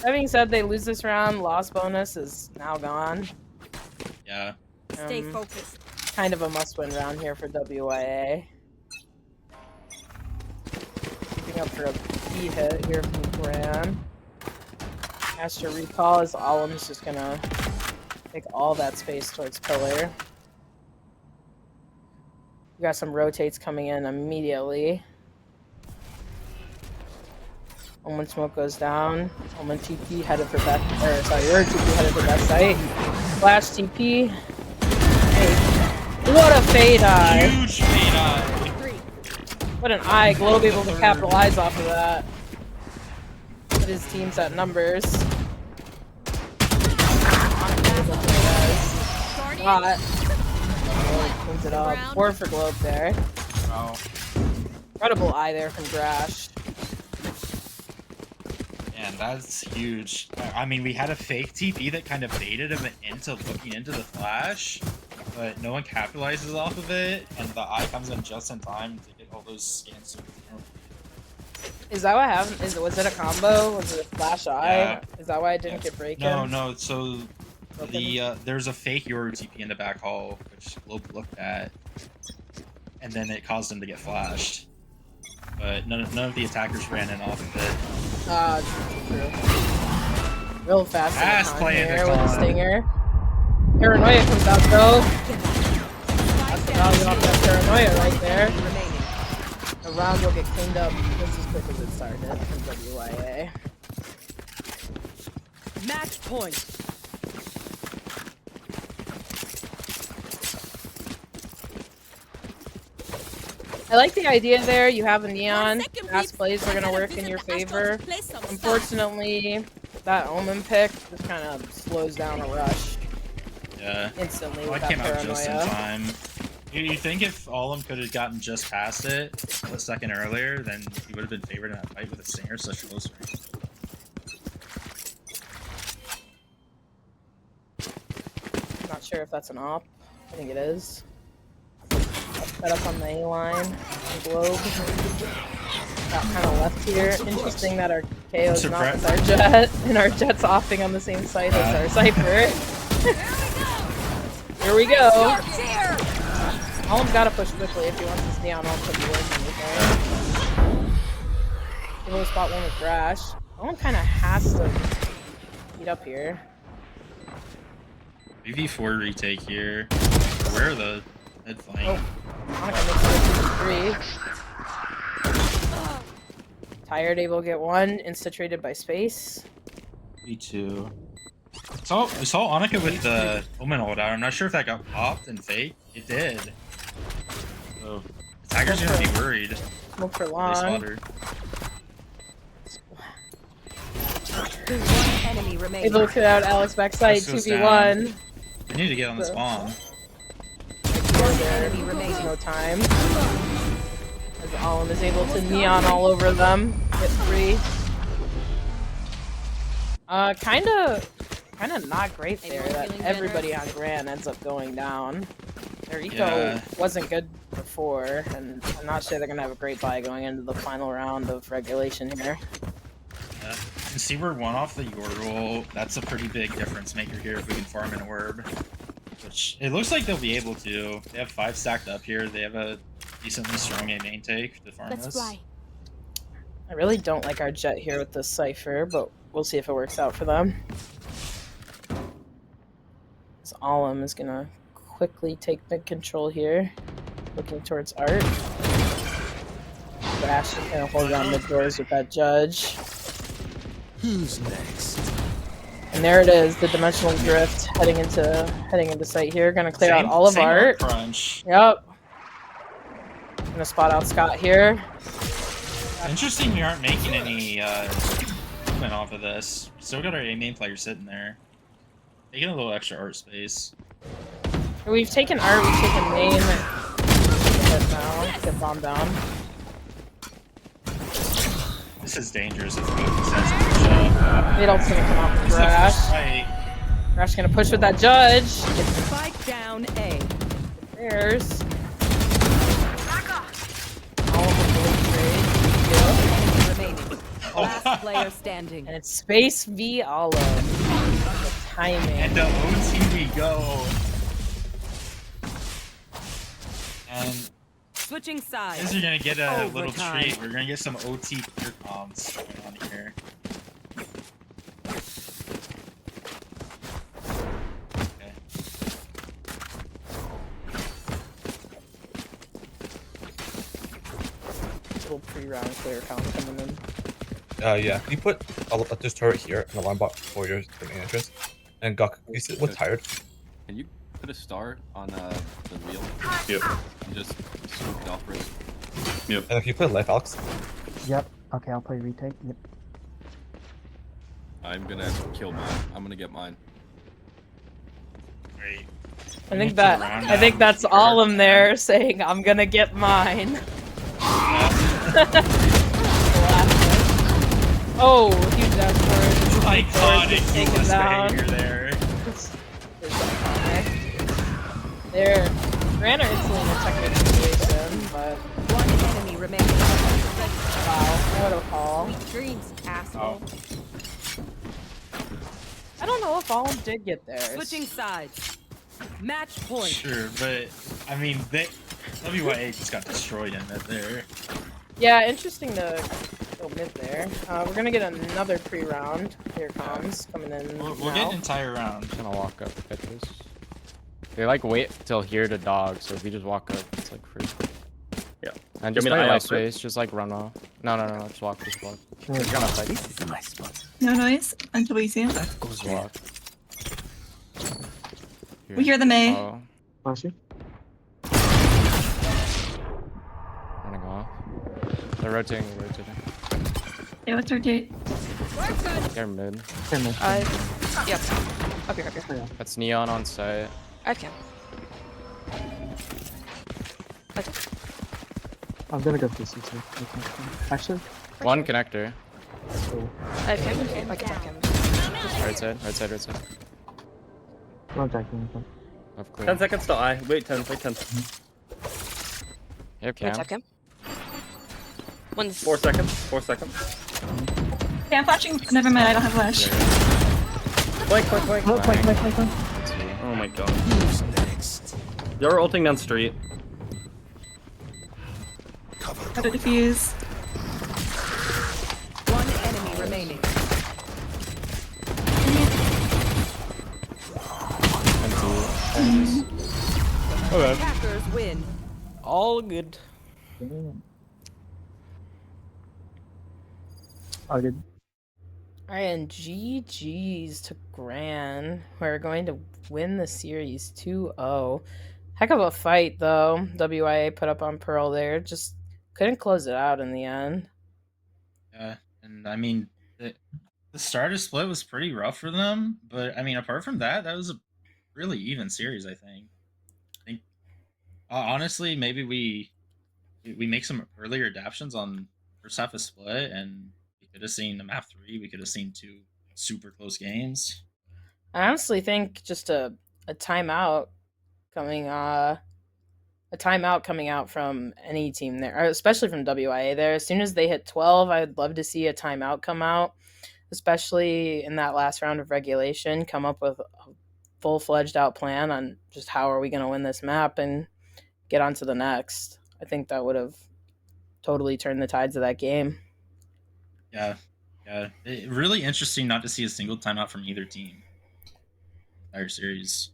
That being said, they lose this round. Loss bonus is now gone. Yeah. Stay focused. Kind of a must-win round here for WYA. Keeping up for a B hit here from GRAN. Astro recall as Alam's just gonna take all that space towards pillar. We got some rotates coming in immediately. Omen smoke goes down. Omen TP headed for back. Or sorry, your TP headed for back site. Flash TP. Hey, what a fade eye! Huge fade eye. What an eye! Globe able to capitalize off of that. Put his teams at numbers. Hot. Cleans it up. 4 for Globe there. Wow. Incredible eye there from Grash. Man, that's huge. I mean, we had a fake TP that kind of baited him into looking into the flash, but no one capitalizes off of it, and the eye comes in just in time to get all those scans. Is that what happened? Was it a combo? Was it a flash eye? Yeah. Is that why it didn't get breaking? No. So there's a fake Yoru TP in the back hall, which Globe looked at, and then it caused him to get flashed. But none of the attackers ran in off of it. True. real fast. Fast playing here the with the con. stinger. Paranoia comes out though. That's the value off that paranoia right there. The round will get cleaned up just as quick as it started from WYA. Match point. I like the idea there. You have a neon. Fast plays are going to work in your favor. Unfortunately, that omen pick just kind of slows down a rush. Yeah. Instantly I with that came out just in paranoia. time. You think if Olim could have gotten just past it a second earlier, then he would have been favored in that fight with a stinger such close range. Not sure if that's an op. I think it is. Set up on the A line. The globe. Got kind of left here. Interesting that our KO is not with our jet, and our jet's offing on the same site as our Cypher. Here we go. Olim's gotta push quickly if he wants this neon ult to be worth anything. Able to spot one with Crash. Olim kind of has to beat up here. 3v4 retake here. Where are the head flank? Oh, Monica makes it 2v3. Tired, able to get one. Insta-traded by space. V2. We saw Annika with the Omen ult out. I'm not sure if that got popped and fake. It did. So, the Tiger's gonna be worried. Smoke for They long. slaughter. One enemy remaining. Able to clear out Alex backside, This goes 2v1. I need to get on the spawn. Enemy remaining. No time. As Olim is able to neon all over them. Get 3. Kinda not great there that everybody on GRAN ends up going down. Their eco wasn't good before, and I'm not sure they're gonna have a great buy going into the final round of regulation here. Yeah. And see we're one off the Yordle. That's a pretty big difference maker here if we can farm an orb. Which it looks like they'll be able to. They have 5 stacked up here. They have a decently strong A main take to farm this. I really don't like our jet here with this Cypher, but we'll see if it works out for them. This Olim is gonna quickly take mid control here, looking towards Art. Crash is gonna hold around mid doors with that Judge. Who's next? And there it is, the dimensional drift heading into sight here. Gonna clear out all of Art. Crunch. Yep. Gonna spot out Scott here. Interesting we aren't making any movement off of this. Still got our A main player sitting there. Taking a little extra Art space. We've taken Art, we've taken main. Now, get bombed down. This is dangerous if we says Mid ult's gonna come out from Crash. Crash gonna push with that Judge. Spike down A. There's. Remaining. Last player standing. And it's Space v Olive. The timing. And the OT we go. And switching sides. as you're gonna get a little Overtime. treat, we're gonna get some OT clear comms going on here. Okay. Little pre-round clear count coming in. Yeah. You put this turret here and a line bot for your main entrance. And Gok, you said what tired? Can you put a star on the wheel? Yep. And just swoop it off wrist? Yep. And if you play life, Alex. Yep. Okay, I'll play retake. Yep. I'm gonna kill mine. I'm gonna get mine. Great. I think that's Olim there saying, I'm gonna get mine. Oh, huge dash forward. Iconic US behavior there. There. GRAN are instantly in a technical situation, but One enemy remaining. wow, what a call. Sweet dreams, asshole. I don't know if Olim did get there. Switching sides. Match point. Sure, but I mean, WYA just got destroyed in that there. Yeah, interesting the go mid there. We're gonna get another pre-round. Clear comms coming in. We'll now. get an entire round. I'm gonna walk up at this. They like wait till here to dog, so if you just walk up, it's like free. Yeah. And Give just me play the eye light out, space, just like run off. No, just walk, just walk. You're gonna fight. This is my spot. No noise until we see him. That goes Just there. walk. We hear the May. Oh, Flash you. running off. They're rotating. Yeah, let's rotate. They're mid. Yep. Up here. That's neon on site. I can. I'm gonna go for CC. Actually, One connector. so I can. I can attack him. Right side. I'm attacking him. Left clear. 10 seconds till I. Wait 10. Yep, Can I cam. attack him? One's 4 seconds. Okay, I'm flashing. Never mind, I don't have flash. Flank. Flank. Oh my god. Who's next? You're ulting down street. Cover. How to defuse. one enemy remaining. Okay. Attackers win. All good. All good. Alright, and GG's to GRAN. We're going to win the series 2-0. Heck of a fight, though. WYA put up on Pearl there. Just couldn't close it out in the end. Yeah, and I mean, the starter split was pretty rough for them, but I mean, apart from that, that was a really even series. I think. Honestly, maybe we make some earlier adaptations on first half of split, and we could have seen the map 3. We could have seen 2 super close games. I honestly think just a timeout coming out from any team there, especially from WIA there. As soon as they hit 12, I'd love to see a timeout come out, especially in that last round of regulation. Come up with a full-fledged out plan on just how are we going to win this map and get on to the next. I think that would have totally turned the tides of that game. Yeah. Really interesting not to see a single timeout from either team. Entire series.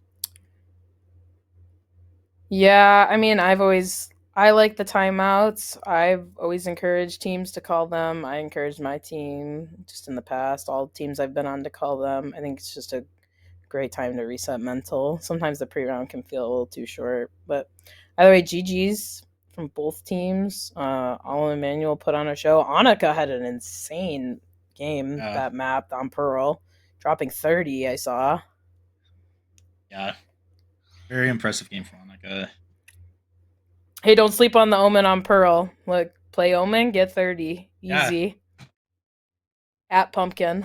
Yeah, I mean, I like the timeouts. I've always encouraged teams to call them. I encouraged my team just in the past, all teams I've been on, to call them. I think it's just a great time to reset mental. Sometimes the pre-round can feel a little too short, but either way, GG's from both teams. All Emmanuel put on a show. Annika had an insane game, that map on Pearl, dropping 30, I saw. Yeah. Very impressive game from Annika. Hey, don't sleep on the Omen on Pearl. Look, play Omen, get 30. Easy. Yeah. At Pumpkin.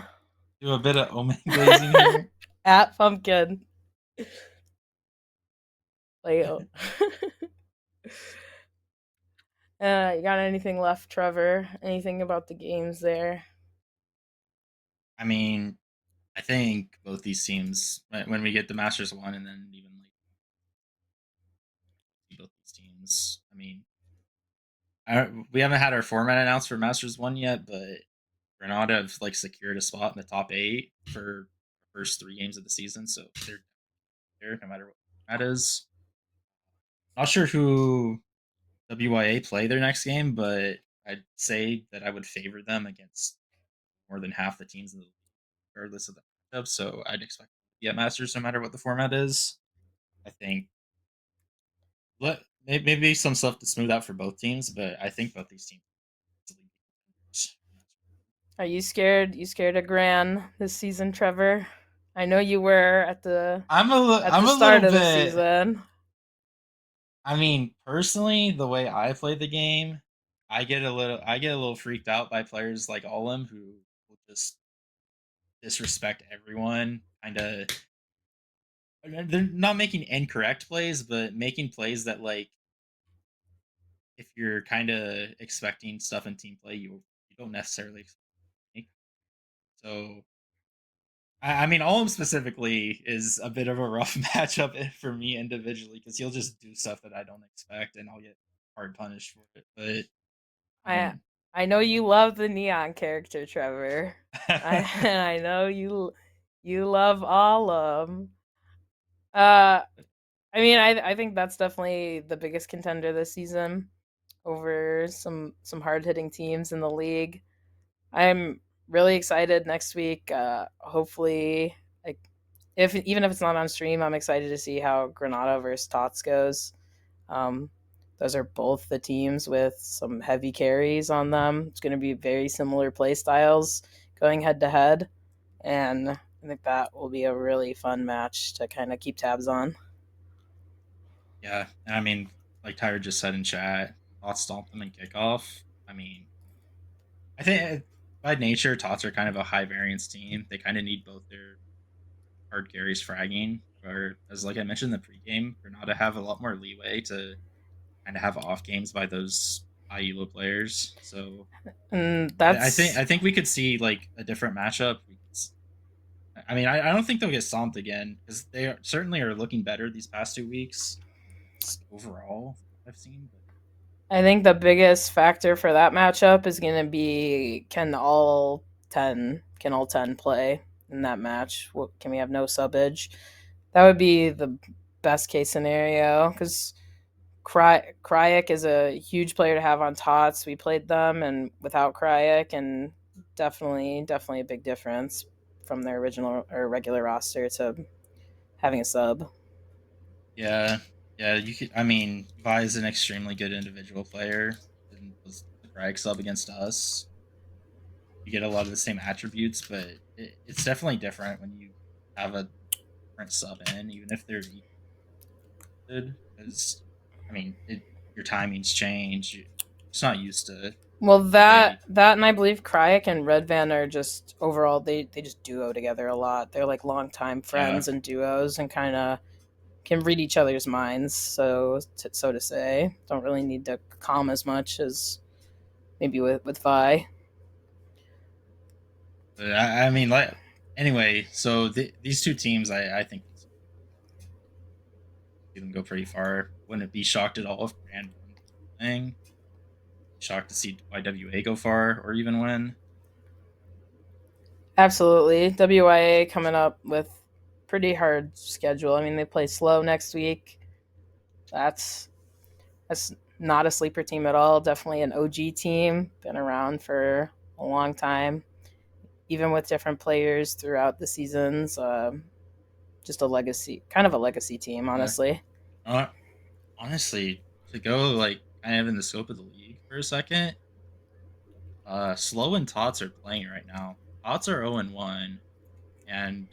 Do a bit of Omen glazing here. At Pumpkin. Play Omen. You got anything left, Trevor? Anything about the games there? I mean, I think both these teams, when we get the Masters 1 and then even both these teams, I mean, we haven't had our format announced for Masters 1 yet, but Granada have secured a spot in the top 8 for the first 3 games of the season, so they're there no matter what that is. Not sure who WYA play their next game, but I'd say that I would favor them against more than half the teams in the league, regardless of the matchup. So I'd expect to be at Masters no matter what the format is. I think maybe some stuff to smooth out for both teams, but I think both these teams. Are you scared? You scared of GRAN this season, Trevor? I know you were at the start of the season. I mean, personally, the way I play the game, I get a little freaked out by players like Olim who will just disrespect everyone. They're not making incorrect plays, but making plays that if you're kind of expecting stuff in team play, you don't necessarily expect. So, I mean, Olim specifically is a bit of a rough matchup for me individually because he'll just do stuff that I don't expect, and I'll get hard punished for it. But I I know you love the neon character, Trevor. And I know you love all of them. I mean, I think that's definitely the biggest contender this season over some hard hitting teams in the league. I'm really excited next week. Hopefully, like if even if it's not on stream, I'm excited to see how Granada versus Tots goes. Um, those are both the teams with some heavy carries on them. It's going to be very similar play styles going head to head, and I think that will be a really fun match to kind of keep tabs on. Yeah, I mean, like Tyler just said in chat, Tots stomp them in kickoff. I mean, I think by nature, Tots are kind of a high variance team. They kind of need both their hard carries fragging, or as like I mentioned in the pregame, Granada have a lot more leeway to kind of have off games by those high elo players. So I think we could see like a different matchup. I mean, I don't think they'll get stomped again because they certainly are looking better these past 2 weeks overall. I've seen, but I think the biggest factor for that matchup is going to be can all 10 play in that match? Can we have no subbage? That would be the best case scenario because Kryek is a huge player to have on Tots. We played them and without Kryek, and definitely a big difference from their original or regular roster to having a sub. yeah, you could. I mean, Vi is an extremely good individual player, and was the Bragg sub against us. You get a lot of the same attributes, but it's definitely different when you have a different sub in, even if they're good. Because I mean, your timings change. It's not used to. Well, that and I believe Kryek and Red Van are just overall they just duo together a lot. They're like longtime friends and duos and kind of can read each other's minds. So to say, don't really need to calm as much as maybe with Vi. But I mean, like anyway. So these two teams, I think see them go pretty far. Wouldn't be shocked at all if GRAN won the thing. Shocked to see YWA go far or even win. Absolutely. WYA coming up with pretty hard schedule. I mean, they play slow next week. That's not a sleeper team at all. Definitely an OG team. Been around for a long time, even with different players throughout the seasons. Just a legacy, kind of a legacy team, honestly. Honestly, to go like kind of in the scope of the league for a second, Slow and Tots are playing right now. Tots are 0-1, and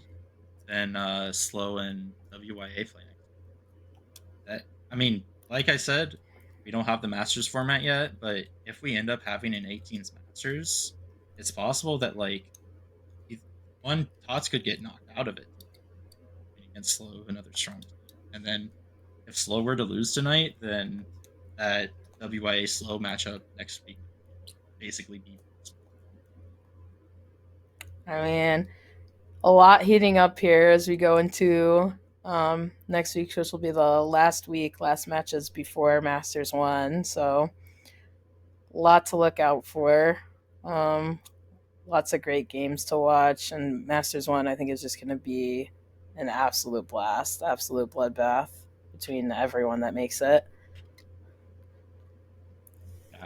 then Slow and WYA play next. That I mean, like I said, we don't have the Masters format yet, but if we end up having an 18s Masters, it's possible that like one Tots could get knocked out of it against Slow, another strong team, and then if Slow were to lose tonight, then that WYA Slow matchup next week basically be. I mean, a lot heating up here as we go into next week, which will be the last matches before Masters 1. So, a lot to look out for. Lots of great games to watch. And Masters 1, I think, is just going to be an absolute blast, absolute bloodbath between everyone that makes it.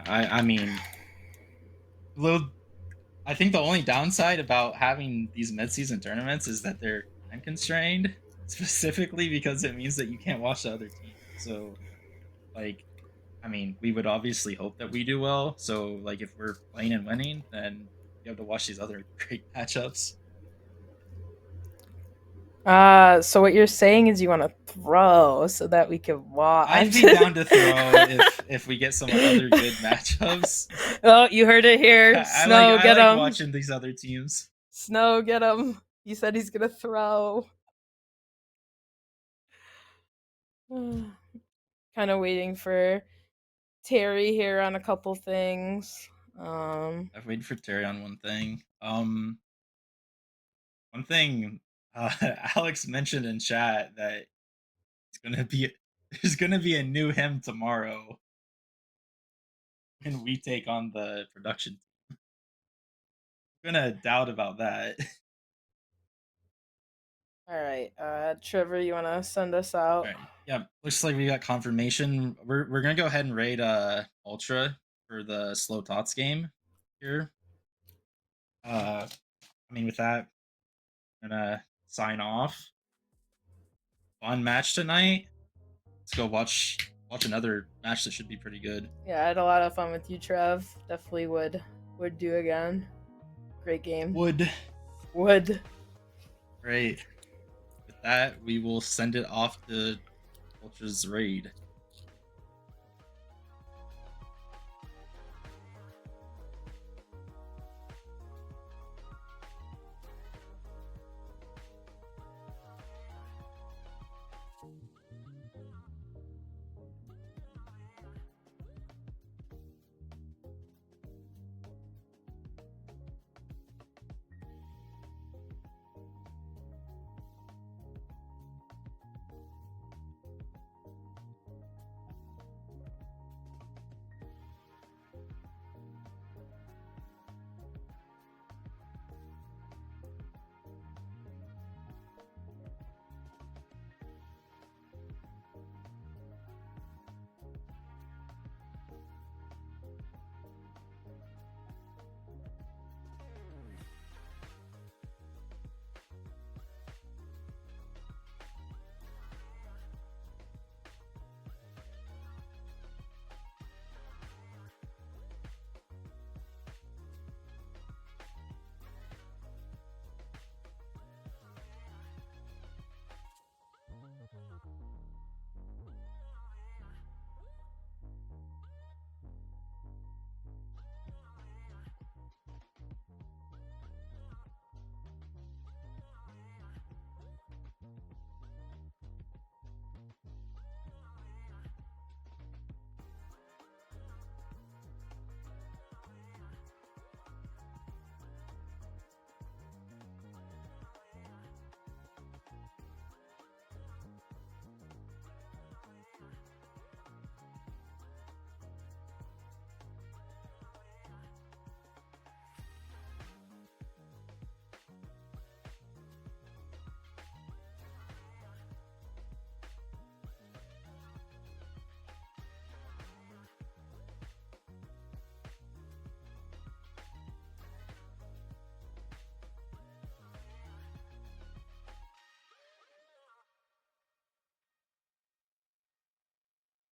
I mean, I think the only downside about having these mid-season tournaments is that they're time constrained, specifically because it means that you can't watch the other team. So, like, I mean, we would obviously hope that we do well. So, like, if we're playing and winning, then you have to watch these other great matchups. So what you're saying is you want to throw so that we can watch. I'd be down to throw if we get some other good matchups. Oh, you heard it here. Snow, get him. Watching these other teams. Snow, get him. He said he's gonna throw. Kind of waiting for Terry here on a couple things. I've waited for Terry on one thing. One thing Alex mentioned in chat that there's gonna be a new hymn tomorrow. and we take on the production. I'm gonna doubt about that. All right, Trevor, you want to send us out? All right. Yeah, looks like we got confirmation. We're gonna go ahead and raid Ultra for the slow tots game here. I mean, with that, I'm gonna sign off. Fun match tonight. Let's go watch another match that should be pretty good. Yeah, I had a lot of fun with you, Trev. Definitely would do again. Great game. Would. Great. With that, we will send it off to Ultra's raid.